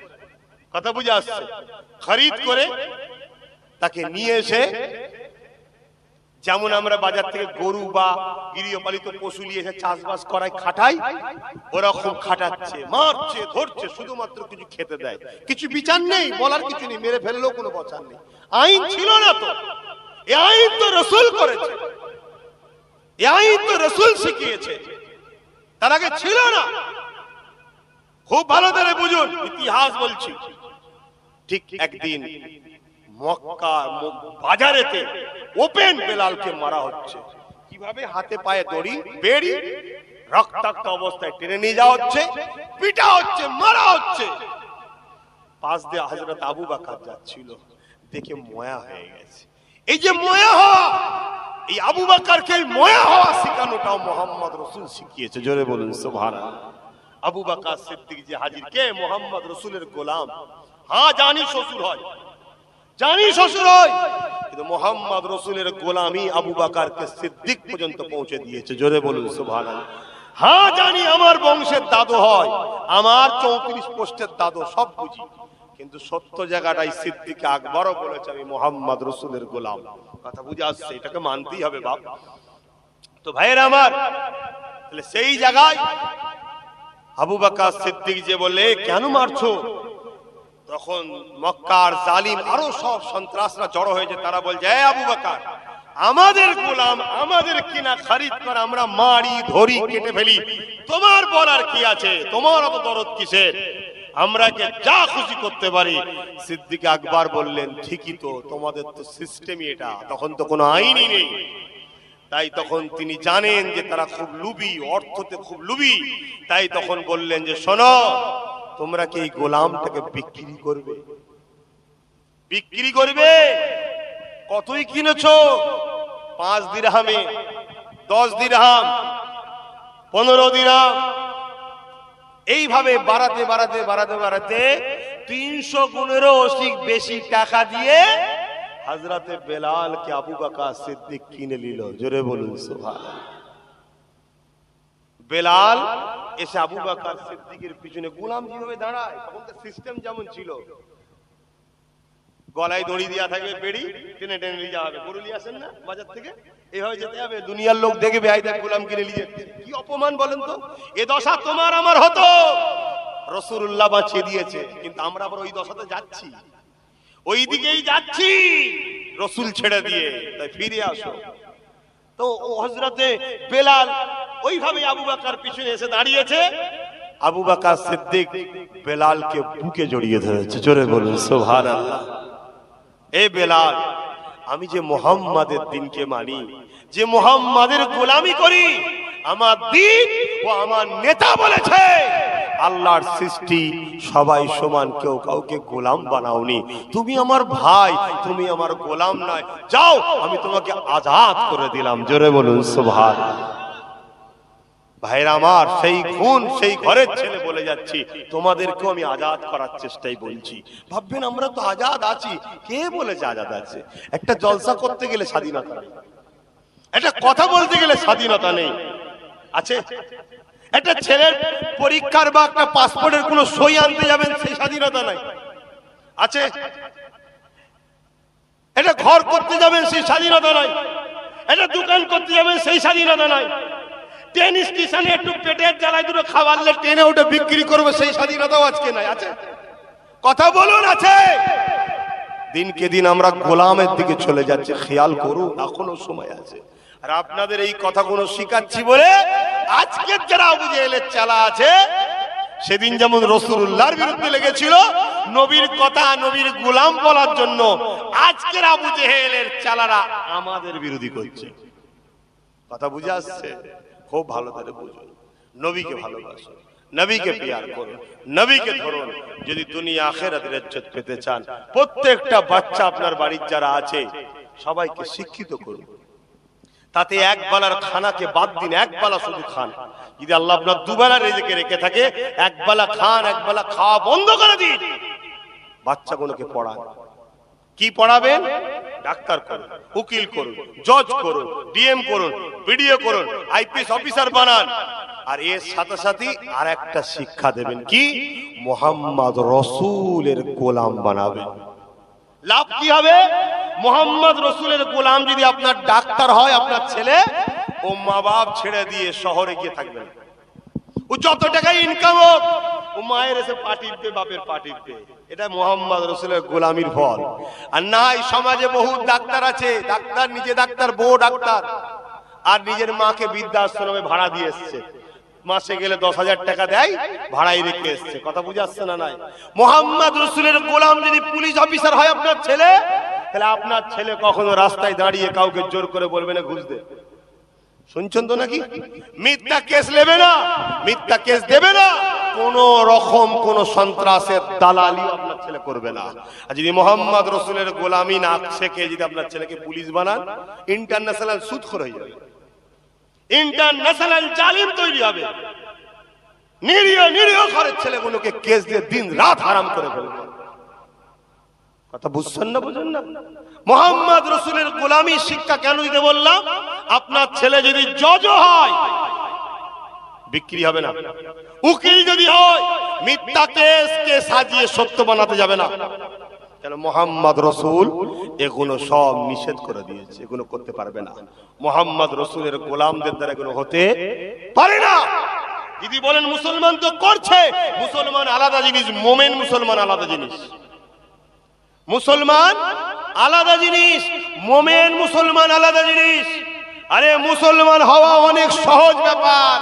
Speaker 1: কথা বুঝে আসছে, খরিদ করে তাকে নিয়ে এসে, যেমন আমরা বাজার থেকে গরু বা গৃহপালিত পশু নিয়ে এসে চাষবাস করায় খাটাই, ওরকম খাটাচ্ছে, মারছে, ধরছে, শুধুমাত্র কিছু খেতে দেয়, কিছু বিচার নেই, বলার কিছু নেই, মেরে ফেললেও কোনো বিচার নেই। আইন ছিল না তো, এই আইন তো রাসূল করেছে, এই আইন তো রাসূল শিখিয়েছে, তার আগে ছিল না। খুব ভালো করে বুঝুন, ইতিহাস বলছি। ঠিক একদিন মক্কা বাজারেতে ওপেন বেলালকে মারা হচ্ছে। কিভাবে? হাতে পায়ে দড়ি, বেড়ি, রক্তাক্ত অবস্থায় টেনে নিয়ে যাওয়া হচ্ছে, পিটা হচ্ছে, মারা হচ্ছে। পাশ দিয়ে হযরত আবু বকর যাচ্ছিল, দেখে ময়া হয়ে গেছে। এই যে ময়া হওয়া, এই আবু বকরকে ময়া হওয়া শেখানোটাও মোহাম্মদ রসুল শিখিয়েছে। জোরে বলুন সুবহানাল্লাহ। আবু বকর সিদ্দিক যে হাজির, কে? মোহাম্মদ রসুলের গোলাম। হ্যাঁ জানি শ্বশুর হয়, জানি শ্বশুর হয়, কিন্তু মোহাম্মদ রসুলের গোলামি আবু বকরকে সিদ্দিক পর্যন্ত পৌঁছে দিয়েছে। জোরে বলুন সুবহানাল্লাহ। হ্যাঁ জানি আমার বংশের দাদু হয়, আমার 34 পোস্টের দাদু, সব বুঝি, কিন্তু সত্য জায়গাটাই সিদ্দিক আকবরও বলেছে আমি মুহাম্মদ রাসূলের গোলাম। কথা বুঝে আসছে, এটাকে মানতেই হবে বাপ। তো ভাইয়েরা আমার, তাহলে সেই জায়গায় আবু বকর সিদ্দিক যে বলে কেন মারছো, তখন মক্কার জালিম আরো সব সন্ত্রাসরা জড়ো হয়েছে, তারা বলছে এ আবু বকর, আমাদের গোলাম, আমাদের কিনা খরিদ করে আমরা মারি ধরি কেটে ফেলি, তোমার বলার কি আছে, তোমার অত দরদ কিসের, আমরা কে যা খুশি করতে পারি। সিদ্দিক আকবর বললেন ঠিকই তো, তোমাদের তো সিস্টেমই এটা, তখন তো কোনো আইনই নেই। তাই তখন তিনি জানেন যে তারা খুব লুবি, অর্থতে খুব লুবি, তাই তখন বললেন যে শোনো, তোমরা কি এই গোলামটাকে বিক্রি করবে? বিক্রি করবে? কতই কিনেছো? 5 দিরহামে, 10 দিরহাম, 15 দিরহাম, এইভাবে বাড়াতে বাড়াতে বাড়াতে বাড়াতে 300 গুণেরও বেশি টাকা দিয়ে হযরতে বেলালকে আবু বকর সিদ্দিক কিনে নিল। জোরে বলুন সুবহানাল্লাহ। বেলাল এসে আবু বকর সিদ্দিকের পিছনে গোলাম যেভাবে দাঁড়ায়, তখন তো সিস্টেম যেমন ছিল, গলায় দড়ি দেওয়া থাকবে, বেড়ি টেনে টেনে নিয়ে যাওয়া হবে, গরু নিয়ে আসেন না বাজার থেকে, এইভাবে যেতে হবে, দুনিয়ার লোক দেখবে আই দেখ গোলাম কিনে নিয়ে যেতে। কি অপমান বলেন তো, এ দশা তোমার আমার হতো, রাসূলুল্লাহ বাঁচিয়ে দিয়েছে, কিন্তু আমরা আবার ওই দশাতে যাচ্ছি, ওই দিকেই যাচ্ছি রাসূল ছেড়ে দিয়ে। তাই ফিরে আসো। তো হযরতে বেলাল ওইভাবে আবু বকর পিছনে এসে দাঁড়িয়েছে, আবু বকর সিদ্দিক বেলালকে বুকে জড়িয়ে ধরেছে। জোরে বলুন সুবহানাল্লাহ। এ বেলাল, আমি যে মুহাম্মাদের দ্বীনকে মানি, যে মুহাম্মাদের গোলামি করি, আমার দ্বীন ও আমার নেতা বলেছে আল্লাহর সৃষ্টি সবাই সমান, কেউ কাউকে গোলাম বানাওনি, তুমি আমার ভাই, তুমি আমার গোলাম নয়, যাও আমি তোমাকে আজাদ করে দিলাম। জোরে বলুন সুবহানাল্লাহ। ভাইরা আমার, সেই খুন, সেই ঘরের ছেলে বলে যাচ্ছি, তোমাদেরকেও আমি আজাদ করার চেষ্টাই বলছি। ভাববেন আমরা তো আজাদ আছি, কে বলেছে আজাদ আছে? একটা জলসা করতে গেলে স্বাধীনতা নেই, একটা কথা বলতে গেলে স্বাধীনতা নেই, আছে? একটা ছেলের পরীক্ষার বা একটা পাসপোর্টের কোনো সই আনতে যাবেন, সেই স্বাধীনতা নাই, আছে? একটা ঘর করতে যাবেন, সেই স্বাধীনতা নাই, একটা দোকান করতে যাবেন, সেই স্বাধীনতা নাই, ট্রেন স্টেশনে একটু পেটের জ্বালায় দুটো খাবারলে ট্রেনে ওটা বিক্রি করবে, সেই স্বাধীনতাও আজকে নাই, আছে? কথা বলুন, আছে? দিনকে দিন আমরা গোলামের দিকে চলে যাচ্ছি, খেয়াল করুন, এখনো সময় আছে। আর আপনাদের এই কথাগুলো শিখাচ্ছি বলে আজকের যারা আবু জেহেলের চালা আছে, সেদিন যেমন রাসূলুল্লাহর বিরুদ্ধে লেগেছিল নবীর কথা, নবীর গোলাম বলার জন্য, আজকের আবু জেহেলের চালারা আমাদের বিরোধী করছে। কথা বুঝে আসছে? খুব ভালো করে বুঝুন। নবীকে ভালোবাসুন, নবীকে প্যার করুন, নবীকে ধরুন। যদি দুনিয়া আখিরাতের ইজ্জত পেতে চান, প্রত্যেকটা বাচ্চা আপনার বাড়ির যারা আছে সবাইকে শিক্ষিত করুন। তাতে এক বেলার খানাকে বাদ দিন, এক বেলা শুধু খান। যদি আল্লাহ আপনার দুবেলা রিজিকে রেখে থাকে, এক বেলা খান, এক বেলা খাওয়া বন্ধ করে দিন। বাচ্চাগুলোকে পড়ান। কি পড়াবেন? ডাক্তার করুন, উকিল করুন, জজ করুন, ডিএম করুন, বিডিও করুন, আইপিএস অফিসার বানান। আর এর সাথে সাথে আর একটা শিক্ষা দেবেন, কি? মুহাম্মদ রাসূলের গোলাম বানাবেন। লাভ কি হবে? মুহাম্মদ রাসূলের গোলাম যদি আপনার ডাক্তার হয়, আপনার ছেলে, ও মা বাপ ছেড়ে দিয়ে শহরে গিয়ে থাকবেন, ও যত টাকা ইনকাম হোক, ও মায়ের এসে পাঠিয়ে বাপের পাঠিয়ে, এটা মুহাম্মদ রাসূলের গোলামির ফল। আর নাই, সমাজে বহু ডাক্তার আছে, ডাক্তার নিজে ডাক্তার, বউ ডাক্তার, আর নিজের মাকে বৃদ্ধাশ্রমে ভাড়া দিয়ে এসছে, মাসে গেলে 10,000 টাকা দেয়, ভাড়াই রেখে এসছে। কথা বুঝে আসছে না? নাই। মুহাম্মদ রাসূলের গোলাম যদি পুলিশ অফিসার হয় আপনার ছেলে, তাহলে আপনার ছেলে কখনো রাস্তায় দাঁড়িয়ে কাউকে জোর করে বলবে না ঘুষ দে। শুনছেন তো নাকি? মিথ্যা কেস নেবে না, মিথ্যা কেস দেবে না, কোন রকম কোন সন্ত্রাসের দালালি আপনার ছেলে করবে না। আর যদি মুহাম্মদ রাসূলের গোলামি না শেখে, যদি আপনার ছেলেকে পুলিশ বানান, ইন্টারন্যাশনাল সুদখোর হয়ে যাবে, ইন্টারন্যাশনাল জালিম তৈরি হবে। নিরীহ নিরীহ ঘরের ছেলেগুলোকে কেস দিয়ে দিন রাত হারাম করে ফেলবে। কথা বুঝছেন না? বুঝুন না। মুহাম্মদ রাসূলের গোলামি শিক্ষা কেন দিতে বললাম? আপনার ছেলে যদি জজ হয়, বিক্রি হবে না। উকিল যদি হয় মিথ্যা কেসকে সাজিয়ে সত্য বানাতে যাবে না, কেন মোহাম্মদ রসুল এগুলো সব নিষেধ করে দিয়েছে, এগুলো করতে পারবে না। মোহাম্মদ রসুলের গোলামদের দ্বারা এগুলো হতে পারে না। যদি বলেন মুসলমান তো করছে, মুসলমান আলাদা জিনিস, মোমেন মুসলমান আলাদা জিনিস। মুসলমান আলাদা জিনিস, মোমেন মুসলমান আলাদা জিনিস। আরে মুসলমান হওয়া অনেক সহজ ব্যাপার,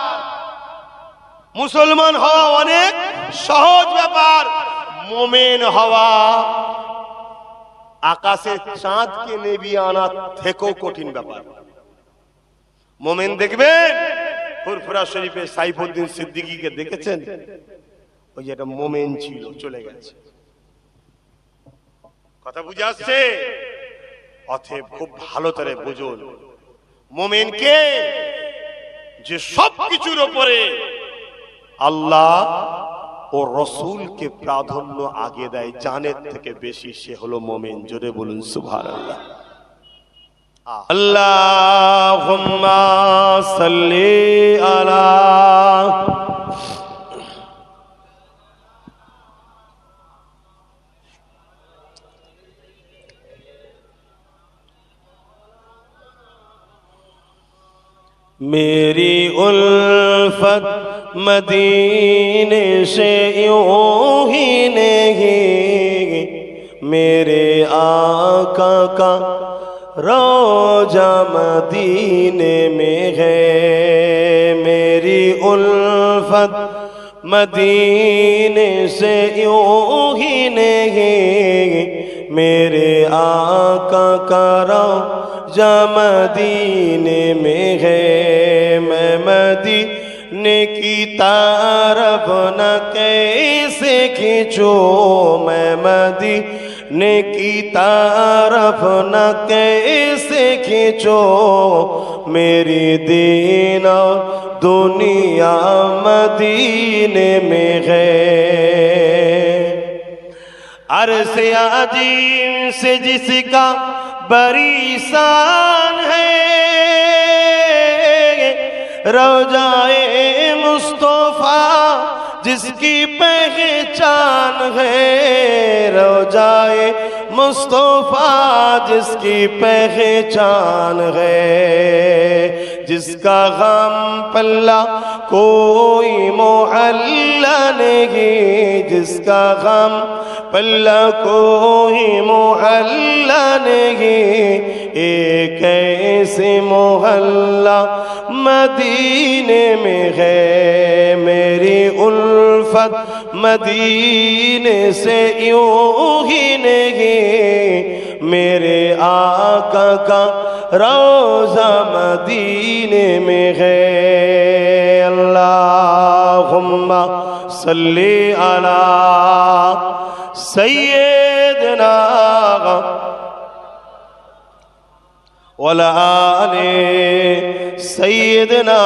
Speaker 1: মুসলমান হওয়া অনেক সহজ ব্যাপার। মোমেন হওয়া আকাশে চাঁদকে নেবিয়ে আনা থেকেও কঠিন ব্যাপার। মোমেন দেখবেন ফুরফুরা শরীফে সাইফুদ্দিন সিদ্দিকীকে দেখেছেন, ওই যে একটা মোমেন ছিল, চলে গেছে। কথা বুঝে আসছে? অতএব খুব ভালো করে বুঝুন, মোমেন কে? যে সব কিছুর উপরে আল্লাহ ও রসুলকে প্রাধান্য আগে দেয় জানের থেকে বেশি, সে হলো মোমেন। জোরে বলুন সুবহানাল্লাহ। আল্লাহুম্মা সাল্লি আলা मेरी उल्फत मदीने से यूं ही नहीं, मेरे आका का रोजा मदीने में है। मेरी उल्फत मदीने से यूं ही नहीं, मेरे आका का रोजा मदीने में है। मैं मदीने की तरफ न कैसे खींचो, मैं मदीने की तरफ न कैसे खींचो, मेरी दीन और दुनिया मदीने में है। अर्श अजीम से जिसका बड़ी शान है, रोजाए मुस्तफा जिसकी पहचान है, रोजाए मुस्तफा जिसकी पहचान है। जिसका गम पल्ला कोई मोहल्ला नहीं, जिसका गम पल्ला कोई मोहल्ला नहीं, एक ऐसे मोहल्ला मदीने में है। मेरी उल्फत मदीने से यूं ही नहीं, मेरे आका का रोजा मदीने में है। अल्लाहुम्मा सल्ली अला सय्यिदना ওয়ালা আলে সাইয়্যিদনা।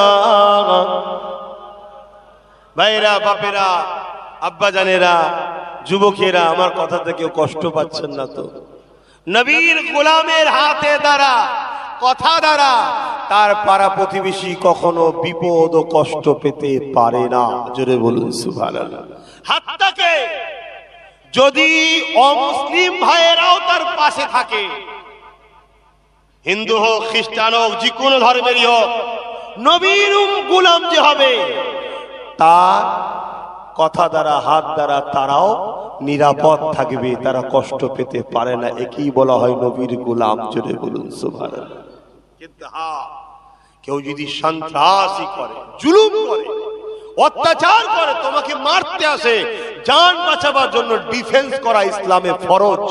Speaker 1: ভাইরা, বাপেরা, আব্বা জানেরা, যুবকেরা, আমার কথাতে কেউ কষ্ট পাচ্ছেন না তো? নবীর গোলামের হাতে দ্বারা, কথা দ্বারা তার পাড়া প্রতিবেশী কখনো বিপদ ও কষ্ট পেতে পারে না। জোরে বলুন সুবহানাল্লাহ। হাত্তাকে যদি অমুসলিম ভাইয়েরাও তার পাশে থাকে, হিন্দু হোক, খ্রিস্টান হোক, যে কোনো ধর্মেরই হোক, নবীর গোলাম যে হবে তার কথা দ্বারা, হাত দ্বারা তারাও নিরাপদ থাকবে, তারা কষ্ট পেতে পারে না। একই বলা হয় নবীর গোলাম। জোরে বলুন সুবহানাল্লাহ। কিন্তু কেউ যদি সন্ত্রাসী করে, জুলুম করে, অত্যাচার করে, তোমাকে মারতে আসে, জান বাঁচাবার জন্য ডিফেন্স করা ইসলামে ফরজ।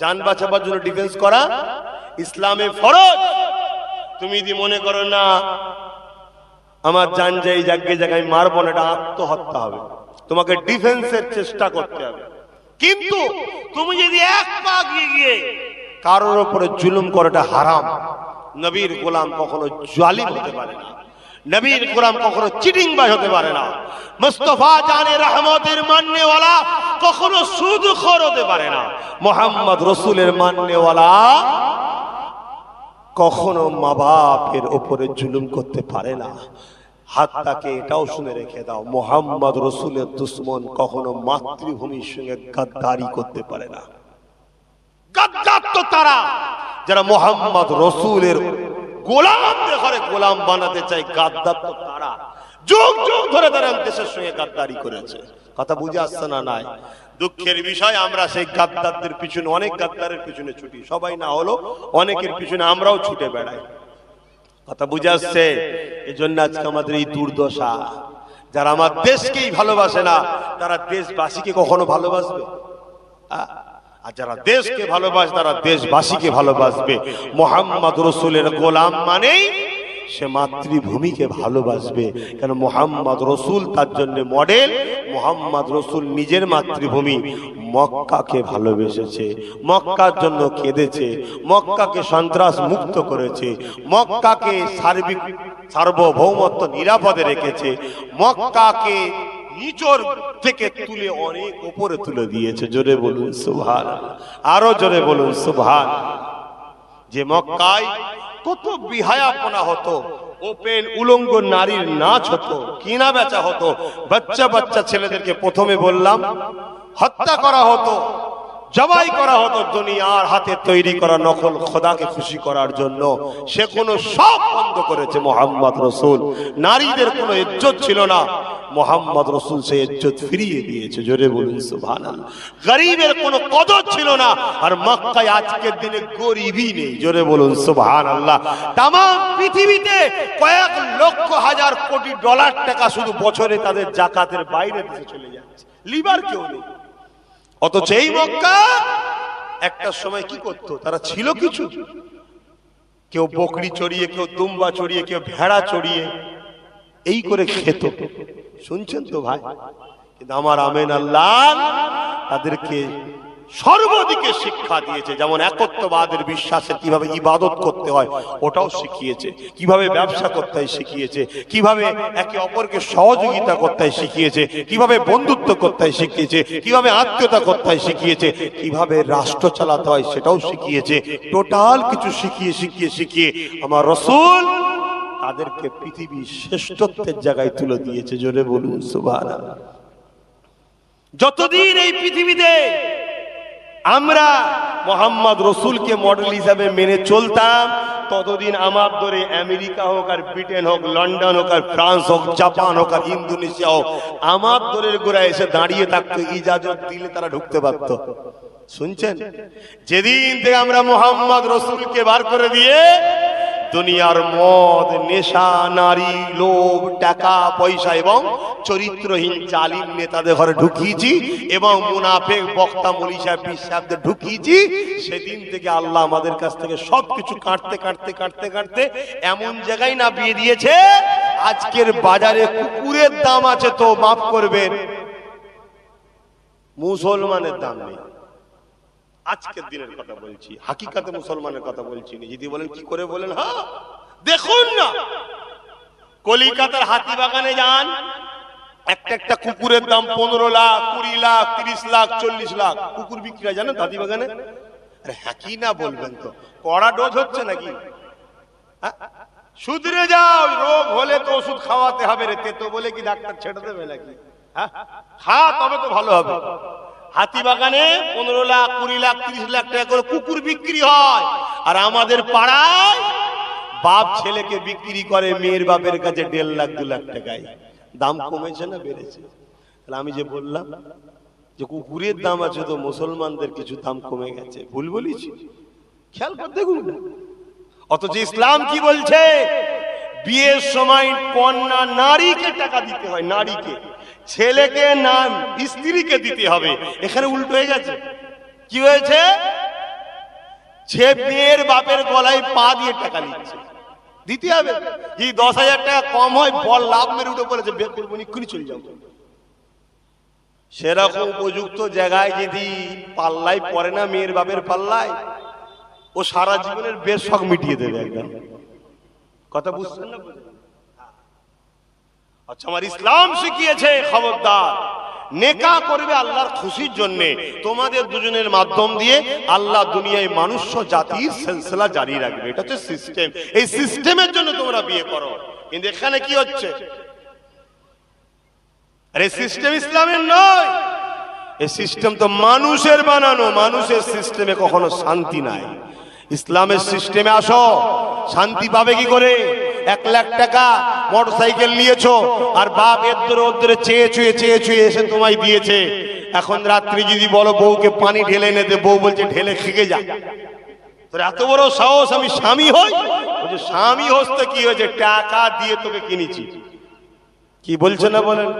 Speaker 1: জান বাঁচাবার জন্য ডিফেন্স করা ইসলামে ফরজ। তুমি যদি মনে করো না আমার জান যাই জায়গায় মারবো না, এটা আত্মহত্যা হবে, তোমাকে ডিফেন্সের চেষ্টা করতে হবে। কিন্তু তুমি যদি এক পা গিয়ে কারোর উপরে জুলুম করো, এটা হারাম। নবীর গোলাম কখনো জালিম হতে পারে না, নবীর গোলাম কখনো চিটিংবাজ হতে পারে না। মুস্তাফা জানে রহমতের মাননেওয়ালা কখনো সুদখোর হতে পারে না। মোহাম্মদ রসুলের মাননেওয়ালা কখনো মা বাপের উপরে জুলুম করতে পারে না। হাতটাকে এটাও শুনে রেখে দাও, মোহাম্মদ রসুলের দুশ্মন কখনো মাতৃভূমির সঙ্গে গাদ্দারি করতে পারে না। গাদ্দার তো তারা যারা মোহাম্মদ রসুলের গোলামদের ঘরে গোলাম বানাতে চায়, গাদ্দার তো তারা যুগ যুগ ধরে তারা দেশের সঙ্গে গাদ্দারি করেছে। কথা বুঝে আসছে না? নাই। দুঃখের বিষয় আমরা সেই গাদ্দারদের পিছনে, অনেক গাদ্দারের পিছনে ছুটি, সবাই না হলো অনেকের পিছনে আমরাও ছুটে বেড়াই। কথা বুঝে আসছে? এই জন্য আজকে আমাদের এই দুর্দশা। যারা আমার দেশকেই ভালোবাসে না তারা দেশবাসীকে কখনো ভালোবাসবে? আর যারা দেশকে ভালোবাসে তারা দেশবাসীকে ভালোবাসবে। মোহাম্মদ রসুলের গোলাম মানেই সে মাতৃভূমিকে ভালোবাসবে। কেন? মোহাম্মদ রসুল তার জন্য মডেল। মোহাম্মদ রসুল নিজের মাতৃভূমি মক্কাকে ভালোবেসেছে, মক্কার জন্য কেঁদেছে, মক্কাকে সন্ত্রাস মুক্ত করেছে, মক্কাকে সার্বিক সার্বভৌমত্ব নিরাপদে রেখেছে, মক্কাকে নিচর থেকে তুলে অনেক উপরে তুলে দিয়েছে। জোরে বলুন সুবহানাল্লাহ, আরো জোরে বলুন সুবহানাল্লাহ। যে মক্কায় কত বিহায়াপনা হতো, ওপেন উলঙ্গ নারীর নাচ হতো, কিনা বেচা হতো, বাচ্চা বাচ্চা ছেলেদেরকে প্রথমে বললাম হত্যা করা হতো, জবাই করা হতো দুনিয়ার হাতে তৈরি করা নকল খোদাকে খুশি করার জন্য। সে কোনো সব বন্ধ করেছে মোহাম্মদ রসুল। নারীদের কোনো ইজ্জত ছিল না, মোহাম্মদ রসুল সে ইজ্জত ফিরিয়ে দিয়েছে। জোরে বলুন সুবহানাল্লাহ। গরিবের কোনো কদর ছিল না, আর মক্কায় আজকের দিনে গরিবই নেই। জোরে বলুন সুবহানাল্লাহ। তাম পৃথিবীতে কয়েক লক্ষ হাজার কোটি ডলার টাকা শুধু বছরে তাদের জাকাতের বাইরে দেশে চলে যাচ্ছে, লিবার কেউ নেই। অথচ এই মক্কা একটা সময় কি করতো? তারা ছিল কিছু, কেউ বকরি চড়িয়ে, কেউ দুম্বা চড়িয়ে, কেউ ভেড়া চড়িয়ে এই করে খেত। শুনছেন তো ভাই? কিন্তু আমার আমেন আল্লাহ তাদেরকে সর্বদিকে শিক্ষা দিয়েছে। যেমন একত্ববাদের বিশ্বাসে কিভাবে ইবাদত করতে হয় ওটাও শিখিয়েছে, কিভাবে ব্যবসা করতে হয় শিখিয়েছে, কিভাবে একে অপরকে সহযোগিতা করতে হয় শিখিয়েছে, কিভাবে বন্ধুত্ব করতে হয় শিখিয়েছে, কিভাবে আত্মীয়তা করতে হয় শিখিয়েছে, কিভাবে রাষ্ট্র চালাতে হয় সেটাও শিখিয়েছে। টোটাল কিছু শিখিয়ে শিখিয়ে শিখিয়ে আমার রাসূল তাদেরকে পৃথিবীর শ্রেষ্ঠত্বের জায়গায় তুলে দিয়েছে। জোরে বলুন সুবহানাল্লাহ। যতদিন এই পৃথিবীতে আমরা মোহাম্মদ রসুলকে মডেল হিসাবে মেনে চলতাম, ততদিন আমার ধরে আমেরিকা হোক আর ব্রিটেন হোক, লন্ডন হোক আর ফ্রান্স হোক, জাপান হোক আর ইন্দোনেশিয়া হোক, আমার দরের গোড়ায় এসে দাঁড়িয়ে থাকতো, ইজাজত দিলে তারা ঢুকতে পারতো। শুনছেন? যেদিন থেকে আমরা মোহাম্মদ রসুলকে বার করে দিয়ে দুনিয়ার মদ, নেশা, নারী, লোভ, টাকা পয়সা এবং চরিত্রহীন জালিম নেতাদের ঘরে ঢুকিয়েছি এবং মুনাফেক বক্তা মলিশা পিসাবদের ঢুকিয়েছি, সেদিন থেকে আল্লাহ আমাদের কাছ থেকে সবকিছু কাটতে কাটতে কাটতে কাটতে এমন জায়গায় নামিয়ে দিয়েছে, আজকের বাজারে কুকুরের দাম আছে তো মাফ করবেন, মুসলমানের দাম নেই। আজকের দিনের কথা বলছি, হাকিকাতে মুসলমানের কথা বলছি না। যদি বলেন কি করে বলেন, হ্যাঁ দেখুন না, কলিকাতার হাতিবাগানে যান, একটা একটা কুকুরের দাম 15 লাখ, 20 লাখ, 30 লাখ, 40 লাখ কুকুর বিক্রি হয় জানেন হাতিবাগানে। আরে হ্যাঁ কি না বলবেন তো, কড়া ডোজ হচ্ছে নাকি? শুধরে যাও, রোগ হলে তো ওষুধ খাওয়াতে হবে রে, তেতো বলে কি ডাক্তার ছেড়ে দেবে নাকি? হ্যাঁ খা তবে তো ভালো হবে। হাতিবাগানে 15 লাখ, 20 লাখ, 30 লাখ টাকা করে কুকুর বিক্রি হয়, আর আমাদের পাড়ায় বাপ ছেলেকে বিক্রি করে মেয়ের বাপের কাছে 1.5 লাখ 2 লাখ টাকায়। দাম কমেছে না বেড়েছে? তাহলে আমি যে বললাম যে কুকুরের দাম আছে তো মুসলমানদের কিছু দাম কমে গেছে, ভুল বলেছি? খেয়াল করে দেখুন না। অথচ ইসলাম কি বলছে? বিয়ের সময় কন্যা নারীকে টাকা দিতে হয়, নারীকে, ছেলেকে না স্ত্রীকে দিতে হবে। এখানে উল্টো হয়ে গেছে। কি হয়েছে? সে মেয়ের বাপের গলায় পা দিয়ে টাকা নিচ্ছে, দিতে হবে। যদি 10,000 টাকা কম হয় বল লাভ মেরে উঠে পড়েছে, বের করবো এক্ষুনি চলে যাবো। সেরকম উপযুক্ত জায়গায় যদি পাল্লায় পড়ে না, মেয়ের বাপের পাল্লায়, ও সারা জীবনের বেশ শখ মিটিয়ে দেবে একদম। কথা বুঝছেন না? আচ্ছা, আমার ইসলাম শিখিয়েছে খবরদার নেকা করবে আল্লাহর খুশির জন্য। তোমাদের দুজনের মাধ্যম দিয়ে আল্লাহ দুনিয়ায় মানুষ্য জাতির সিলসিলা জারি রাখবে। এটা হচ্ছে সিস্টেম। এই সিস্টেমের জন্য তোমরা বিয়ে করো। কিন্তু এখানে কি হচ্ছে? আরে সিস্টেম ইসলামের নয়, এই সিস্টেম তো মানুষের বানানো। মানুষের সিস্টেমে কখনো শান্তি নাই। ইসলামের সিস্টেমে আসো, শান্তি পাবে কি করে? 1 লাখ টাকা মোটরসাইকেল নিয়েছো, আর বাপ এদ্দরে ওদ্দরে চেয়ে চুয়ে এসে তোমায় দিয়েছে। এখন রাত্রি যদি বলো বউকে পানি ঢেলে এনে দে, বউ বলছে ঢেলে খেগে যা। তোর এত বড় সাহস, আমি স্বামী হই? বলছে স্বামী হস্তে কি হয়েছে, টাকা দিয়ে তোকে কিনেছি। কি বলছে না বলেন?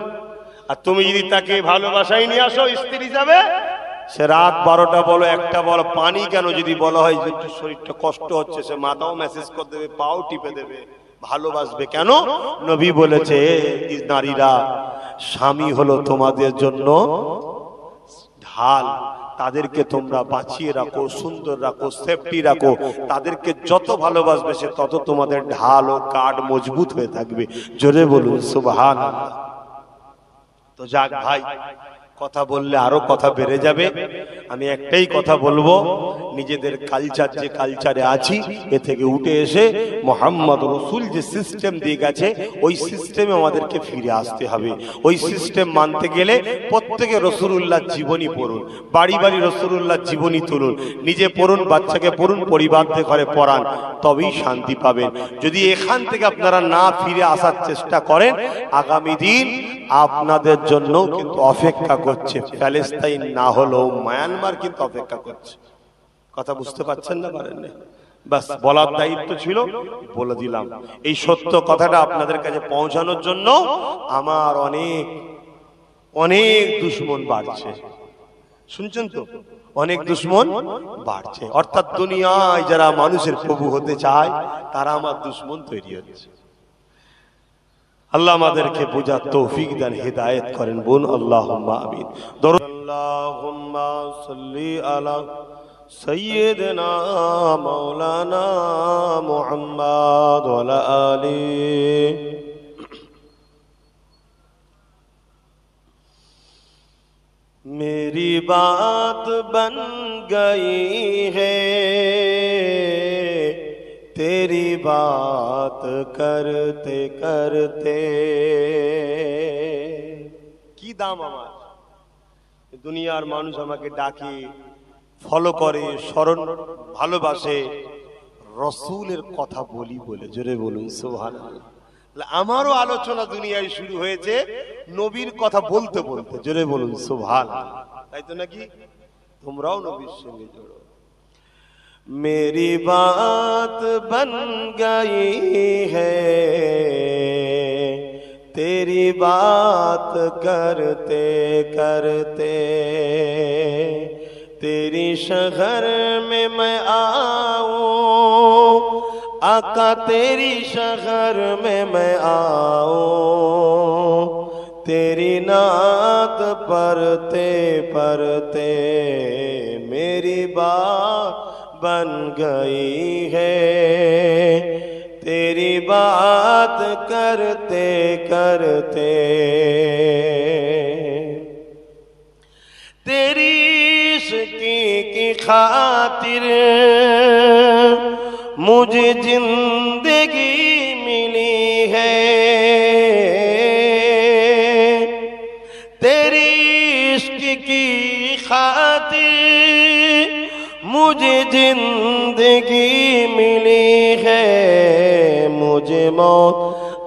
Speaker 1: আর তুমি যদি তাকে ভালোবাসায় নিয়ে আসো স্ত্রী হিসাবে, সে রাত 12টা বলো 1টা বলো, পানি কেন যদি বলা হয় যে একটু শরীরটা কষ্ট হচ্ছে, সে মাথাও মেসেজ করে দেবে, পাও টিপে দেবে, ভালোবাসবে। কেন? নবী বলেছে নারীরা, স্বামী হলো তোমাদের জন্য ঢাল, তাদেরকে তোমরা বাঁচিয়ে রাখো, সুন্দর রাখো, সেফটি রাখো। তাদেরকে যত ভালোবাসবে সে তত তোমাদের ঢাল ও কাঠ মজবুত হয়ে থাকবে। জোরে বলুন সুবহানাল্লাহ। তো যাক ভাই, কথা বললে আরো কথা বেড়ে যাবে। আমি একটাই কথা বলবো, নিজেদের কালচার, যে কালচারে আছি এ থেকে উঠে এসে মোহাম্মদ রসুল যে সিস্টেম দিয়ে গেছে ওই সিস্টেমে আমাদেরকে ফিরে আসতে হবে। ওই সিস্টেম মানতে গেলে প্রত্যেকে রসুলুল্লাহ জীবনী পড়ুন, বাড়ি বাড়ি রসুলুল্লাহ জীবনী তুলুন, নিজে পড়ুন, বাচ্চাকে পড়ুন, পরিবারকে ঘরে পড়ান, তবেই শান্তি পাবেন। যদি এখান থেকে আপনারা না ফিরে আসার চেষ্টা করেন, আগামী দিন আপনাদের জন্য কিন্তু অপেক্ষা করছে। প্যালেস্তাইন না হলেও মায়ানমার কিন্তু অপেক্ষা করছে। কথা বুঝতে পারছেন না? পারেন না? বাস বলার দায়িত্ব ছিল, বলে দিলাম। এই সত্য কথাটা আপনাদের কাছে পৌঁছানোর জন্য আমার অনেক অনেক দুশ্মন বাড়ছে। শুনছেন তো? অনেক দুশ্মন বাড়ছে, অর্থাৎ দুনিয়ায় যারা মানুষের প্রভু হতে চায় তারা আমার দুশ্মন তৈরি হচ্ছে। আল্লাহ আমাদেরকে বোঝার তৌফিক দেন, হিদায়াত করেন। বোন আল্লাহুম্মা আমিন। আল্লাহুম্মা সাল্লি আলা সাইয়্যিদিনা মাওলানা মুহাম্মদ ওয়া আলা আলিহি। मेरी बात बन गई है, तेरी बात करते करते। কি দাম আমার, দুনিয়ার মানুষ আমাকে ডাকে, ফলো করে, স্মরণ, ভালোবাসে, রসুলের কথা বলি বলে। জোরে বলুন সুবহানাল্লাহ। আমারও আলোচনা দুনিয়ায় শুরু হয়েছে নবীর কথা বলতে বলতে। জোরে বলুন সুবহানাল্লাহ। তাই তো নাকি? তোমরাও নবীর সঙ্গে জড়ো। मेरी बात बन गई है, तेरी बात करते करते। तेरी शहर में मैं आऊं आका, तेरी शहर में मैं आऊं। तेरी नात पढ़ते पढ़ते मेरी बात बन गई है, तेरी बात करते करते। तेरी इश्क़ी की खातिर मुझे जिंदगी मिली है, तेरी इश्क़ की खातिर मुझे जिंदगी मिली है। मुझे मौत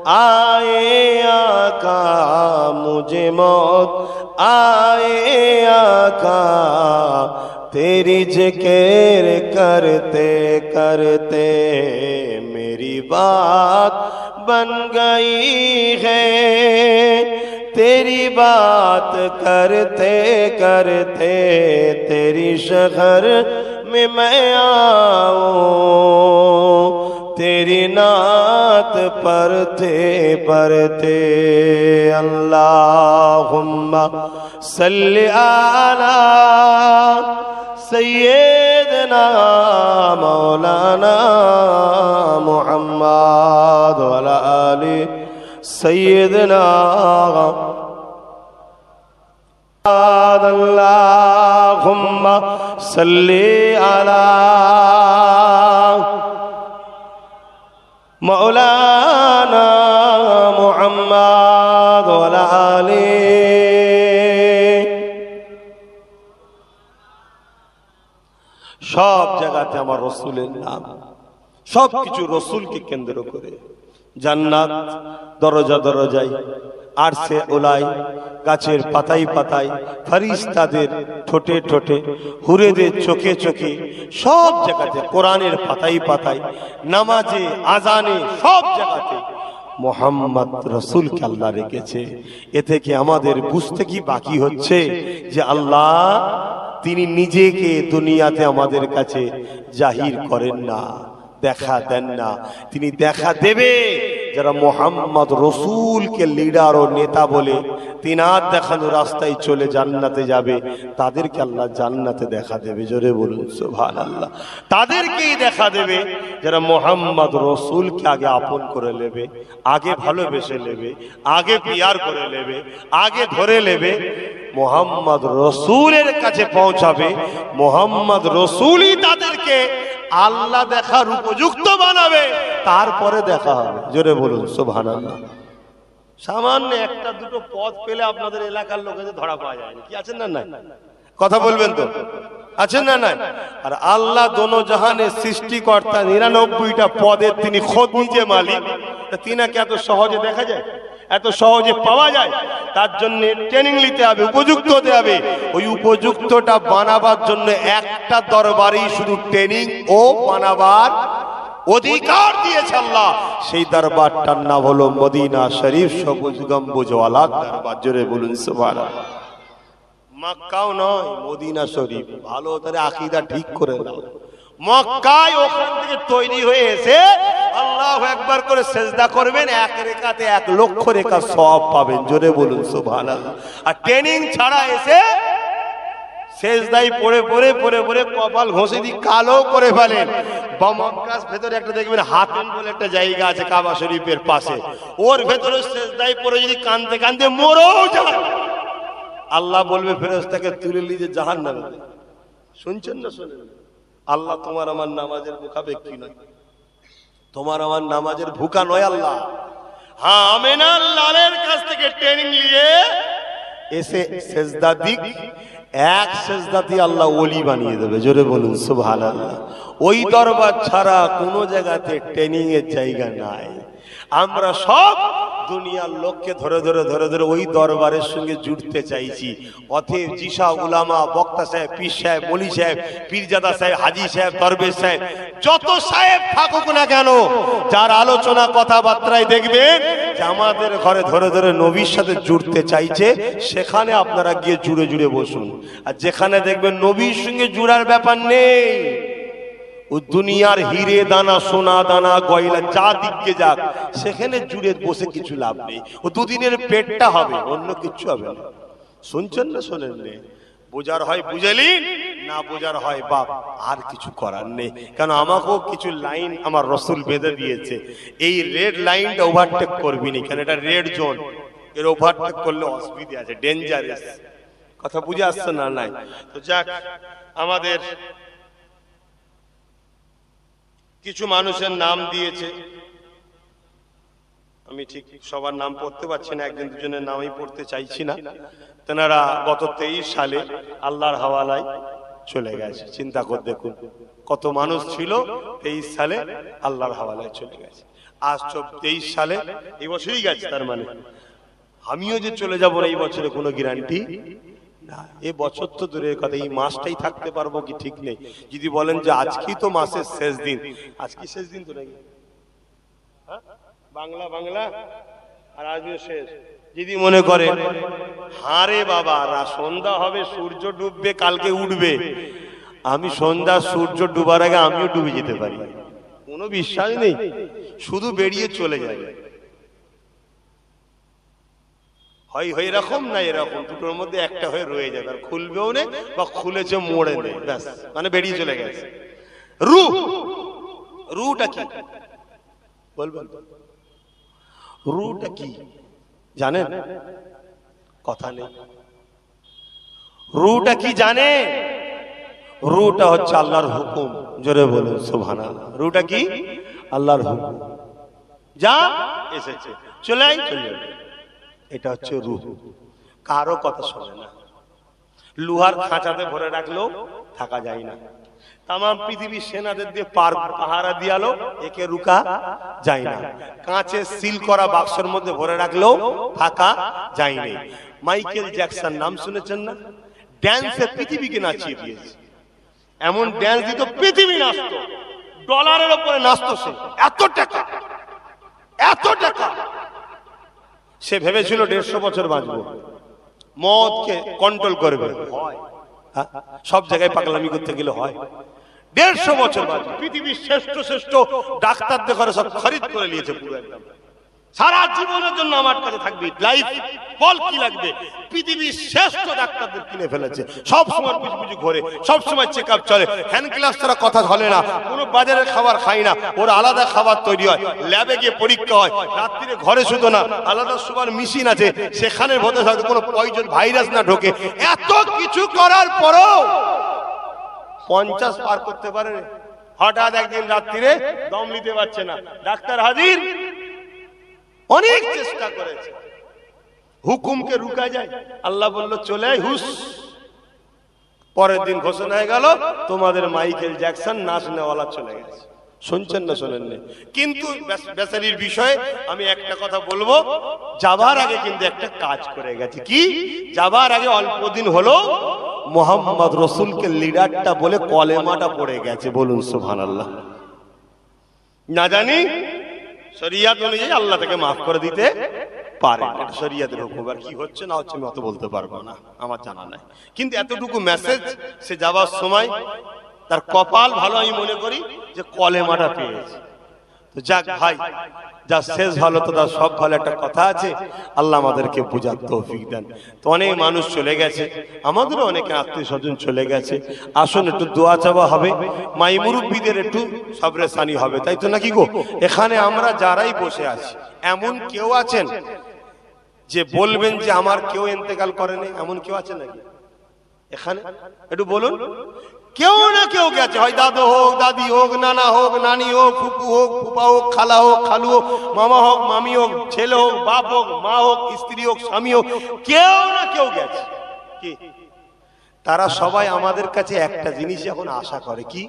Speaker 1: आए आका, मुझे मौत आए आका, तेरी जिक्र करते करते मेरी बात बन गई है, तेरी बात करते करते तेरी शहर में मैं आऊं। तेरी नात पढ़ते पढ़ते अल्लाहुम्मा सल्ली अला सय्यिदना मौलाना मुहम्मद व अला आलि सय्यिदना। अल्लाहुम्मा सल्ली अला मौलाना সব জায়গাতে আমার রসুলের নাম, সবকিছু রসুলকে কেন্দ্র করে। জান্নাত দরজা দরজায়, আরশে ওলাই, গাছের পাতায় পাতায়, ফেরেশতাদের ঠোঁটে ঠোঁটে, হুরেদের চোখে চোখে, সব জায়গাতে, কোরআনের পাতায় পাতায়, নামাজে, আজানে, সব জায়গাতে মোহাম্মদ রসুলকে আল্লাহ রেখেছে। এ থেকে আমাদের বুঝতে কি বাকি হচ্ছে যে আল্লাহ তিনি নিজেকে দুনিয়াতে আমাদের কাছে জাহির করেন না, দেখা দেন না। তিনি দেখা দেবে যারা মোহাম্মদ রসুলকে লিডার ও নেতা বলে তিনার দেখানো রাস্তায় চলে জান্নাতে যাবে, তাদেরকে আল্লাহ জান্নাতে দেখা দেবে। জোরে বলুন সুবহানাল্লাহ। তাদেরকেই দেখা দেবে যারা মোহাম্মদ রসুলকে আগে আপন করে নেবে, আগে ভালোবেসে নেবে, আগে পিয়ার করে নেবে, আগে ধরে নেবে, মোহাম্মদ রসুলের কাছে পৌঁছাবে। মোহাম্মদ রসুলই তাদেরকে আল্লাহ দেখার উপযুক্ত বানাবে, তারপরে দেখা হবে। জোরে বলুন সুবহানাল্লাহ। সামান্য একটা দুটো পদ পেলে আপনাদের এলাকার লোকেদের ধরা পাওয়া যায়, কি আছেন না নাই? কথা বলবেন তো, আছেন না নাই? আর আল্লাহ দোনো জাহানের সৃষ্টিকর্তা, 99টা পদের তিনি খোদ নিজে মালিক, তিনাকে এত সহজে দেখা যায়, এত সহজে পাওয়া যায়? তার জন্য ট্রেনিং নিতে হবে, উপযুক্ত হতে হবে। ওই উপযুক্তটা বানাবার জন্য একটা দরবারেই শুধু ট্রেনিং ও বানাবার অধিকার দিয়েছে আল্লাহ। সেই দরবারটার নাম হলো মদিনা শরীফ, সবুজ গম্বুজওয়ালা দরবার। জোরে বলুন সুবহানাল্লাহ। মক্কাও নয়, মদিনা শরীফ। ভালো করে আকীদা ঠিক করে নাও। মক্কায় ওখান থেকে তৈরি হয়ে এসে আল্লাহু আকবার করে সিজদা করবেন, এক রাকাতে 1 লক্ষ রাকাত সওয়াব পাবেন। জোরে বলুন সুবহানাল্লাহ। আর ট্রেনিং ছাড়া এসে সিজদায় পড়ে পড়ে পড়ে পড়ে কপাল ঘষে দিয়ে কালো করে ফেলেন। মক্কার ভেতরে একটা দেখবেন হাতেম বলে একটা জায়গা আছে কাবা শরীফের পাশে, ওর ভেতরে সিজদায় পড়ে যদি কাঁদতে কাঁদতে মরেও যায়, আল্লাহ বলবে ফেরেশতাকে তুলে নিয়ে জাহান্নামে। শুনছেন না? শুনেন। আল্লাহ তোমার আমার নামাজের মুখাপেক্ষী নয়, তোমার আমার নামাজের ভুকা নয় আল্লাহ। হ্যাঁ, আমিনার লালের কাছ থেকে ট্রেনিং নিয়ে এসে সেজদা দিক, এক সেজদাতে আল্লাহ ওলি বানিয়ে দেবে। জোরে বলুন সুবহানাল্লাহ। ওই দরবার ছাড়া কোনো জায়গাতে ট্রেনিং এর জায়গা নাই। আমরা সব দুনিয়ার লোককে ধরে ধরে ধরে ধরে ওই দরবারের সঙ্গে জুড়তে চাইছি। অতএব জিসা উলামা, বক্তা সাহেব, পীর সাহেব, মলি সাহেব, পীরজাদা সাহেব, হাজি সাহেব, দরবেশ সাহেব, যত সাহেব থাকুক না কেন, যার আলোচনা কথাবার্তায় দেখবেন যে আমাদের ঘরে ধরে ধরে নবীর সাথে জুড়তে চাইছে, সেখানে আপনারা গিয়ে জুড়ে জুড়ে বসুন। আর যেখানে দেখবেন নবীর সঙ্গে জুড়ার ব্যাপার নেই, ও দুনিয়ার হিরে দানা, সোনা দানা, গয়লা যা দিকে যাক, সেখানে জুড়ে বসে কিছু লাভ নেই। ও দুদিনের পেটটা হবে, অন্য কিছু হবে না। শুনছেন না? শোনেন না? বোঝার হয় বুঝেলি, না বোঝার হয় বাপ, আর কিছু করার নেই। কেন আমাকেও কিছু লাইন আমার রসুল বেঁধে দিয়েছে, এই রেড লাইনটা ওভারটেক করবি না, কেন এটা রেড জোন, এর ওভারটেক করলে অসুবিধা আছে, ডেঞ্জারাস। কথা বুঝে আসছে না? নাই তো যাক, আমাদের কিছু মানুষের নাম দিয়েছে, আমি ঠিক সবার নাম পড়তে পারছি না, একজন দুজনের নামই পড়তে চাইছি না। তেনারা গত 23 সালে আল্লাহর হাওয়ালায় চলে গেছে। চিন্তা করে দেখুন কত মানুষ ছিল 23 সালে আল্লাহর হাওয়ালায় চলে গেছে। আজ 23 সালে, এই বছরই গেছে, তার মানে আমিও যে চলে যাব না এই বছরে কোনো গ্যারান্টি না। এ বছর তো দূরের কথা, এই মাসটাই থাকতে পারবো কি ঠিক নেই। যদি বলেন যে আজকেই তো মাসের শেষ দিন, আজকে শেষ দিন তো নাকি, বাংলা বাংলা আর আজকে শেষ। যদি মনে করে হারে বাবা সন্ধ্যা হবে, সূর্য ডুববে, কালকে উঠবে, আমি সন্ধ্যা সূর্য ডুবার আগে আমিও ডুবে যেতে পারি, কোনো বিশ্বাস নেই, শুধু বেরিয়ে চলে যাবে। হয় হয় এরকম না এরকম, দুটোর মধ্যে একটা হয়ে রয়ে যাবে, আর খুলবেও নেই বা খুলেছে মোড়ে নেই, ব্যাস, মানে বেরিয়ে চলে গেছে। রুটা কি বলবেন? রুটা কি জানেন? কথা নেই। রুটা কি জানে? রুটা হচ্ছে আল্লাহর হুকুম। জোরে বলুন সুবহানাল্লাহ। রুটা কি? আল্লাহর হুকুম। যা এসেছে চলে আই, চলে যাবে, এটা হচ্ছে রূহ। কারো কথা শোনে না। লোহার খাঁচাতে ভরে রাখলো থাকা যায় না। তাম পৃথিবীর সেনাদের দিয়ে পাহারা দিয়ালো, একে রুকা যায় না। কাঁচে সিল করা বাক্সের মধ্যে ভরে রাখলেও থাকা যায়নি। মাইকেল জ্যাকসন নাম শুনেছেন না? ড্যান্সে পৃথিবীকে নাচিয়ে দিয়েছে। এমন ড্যান্স দিত পৃথিবী নাচতো, ডলারের উপরে নাচতো সে। এত টাকা, এত টাকা। সে ভেবেছিল 150 বছর বাঁচবো, মদকে কন্ট্রোল করবে। হয় সব জায়গায় পাগলামি করতে গেলে হয়। 150 বছর বাঁচবে। পৃথিবীর শ্রেষ্ঠ শ্রেষ্ঠ ডাক্তারদের ঘরে সব খরিদ করে নিয়েছে পুরো একদম। সারা জীবনের জন্য আমার কাছে থাকবে, লাইফ বল কি লাগবে, পৃথিবীর শ্রেষ্ঠ ডাক্তারদের কিনে ফেলেছে। সব সময় পুজপুজু ঘরে, সব সময় চেক আপ চলে। হ্যান্ড গ্লাস ছাড়া কথা চলে না, কোনো বাজারের খাবার খাই না, ওর আলাদা খাবার তৈরি হয়, ল্যাবে গিয়ে পরীক্ষা হয়, রাত্রিরে ঘরে শুধু না, আলাদা সুগার মেশিন আছে, সেখানে ভেতরে হয়তো কোনো পয়জন ভাইরাস না ঢোকে। এত কিছু করার পরও 50 পার করতে পারে। হঠাৎ একদিন রাত্রিরে দম নিতে পারছে না, ডাক্তার হাজির। অনেক চেষ্টা করেছে, হুকুমকে রুকা যায়? আল্লাহ বলল চলে আয়, হুস। পরের দিন ঘোষণা হয়ে গেল, তোমাদের মাইকেল জ্যাকসন নাচনেওয়ালা চলে গেছে। শুনছেন না শোনেন না? কিন্তু বেচারির বিষয়ে আমি একটা কথা বলবো, যাবার আগে কিন্তু একটা কাজ করে গেছে। কি? যাবার আগে অল্প দিন হলো মোহাম্মদ রসুলকে লিডারটা বলে কলেমাটা পড়ে গেছে। বলুন সুবহানাল্লাহ। না জানি শরিয়াত অনুযায়ী আল্লাহ তাকে মাফ করে দিতে পারে, এটা শরিয়াতের হুকুম। আর কি হচ্ছে না হচ্ছে আমি অত বলতে পারবো না, আমার জানা নাই। কিন্তু এতটুকু মেসেজ, সে যাবার সময় তার কপাল ভালো আমি মনে করি যে কলেমাটা পেয়েছে। তো যাক ভাই, যা শেষ ভালো তো তার সব ভালো, একটা কথা আছে, আল্লাহ আমাদেরকে বোঝার তৌফিক দেন। তো অনেক মানুষ চলে গেছে, আমাদেরও অনেকে আত্মীয় স্বজন চলে গেছে। আসুন একটু দোয়া চাওয়া হবে, মাই মুরব্বীদের একটু সবরেসানি হবে, তাই তো নাকি গো? এখানে আমরা যারাই বসে আছি, এমন কেউ আছেন যে বলবেন যে আমার কেউ ইন্তেকাল করেনি? এমন কেউ আছে নাকি এখানে? একটু বলুন। কেউ না কেউ গেছে, হয় দাদু হোক, দাদি হোক, নানা হোক, নানি হোক, ফুপু হোক, ফুপা হোক, খালা হোক, খালু হোক, মামা হোক, মামি হোক, ছেলে হোক, বাপ হোক, মা হোক, স্ত্রী হোক, স্বামী হোক, কেউ না কেউ গেছে। কি? তারা সবাই আমাদের কাছে একটা জিনিস এখন আশা করে, কি?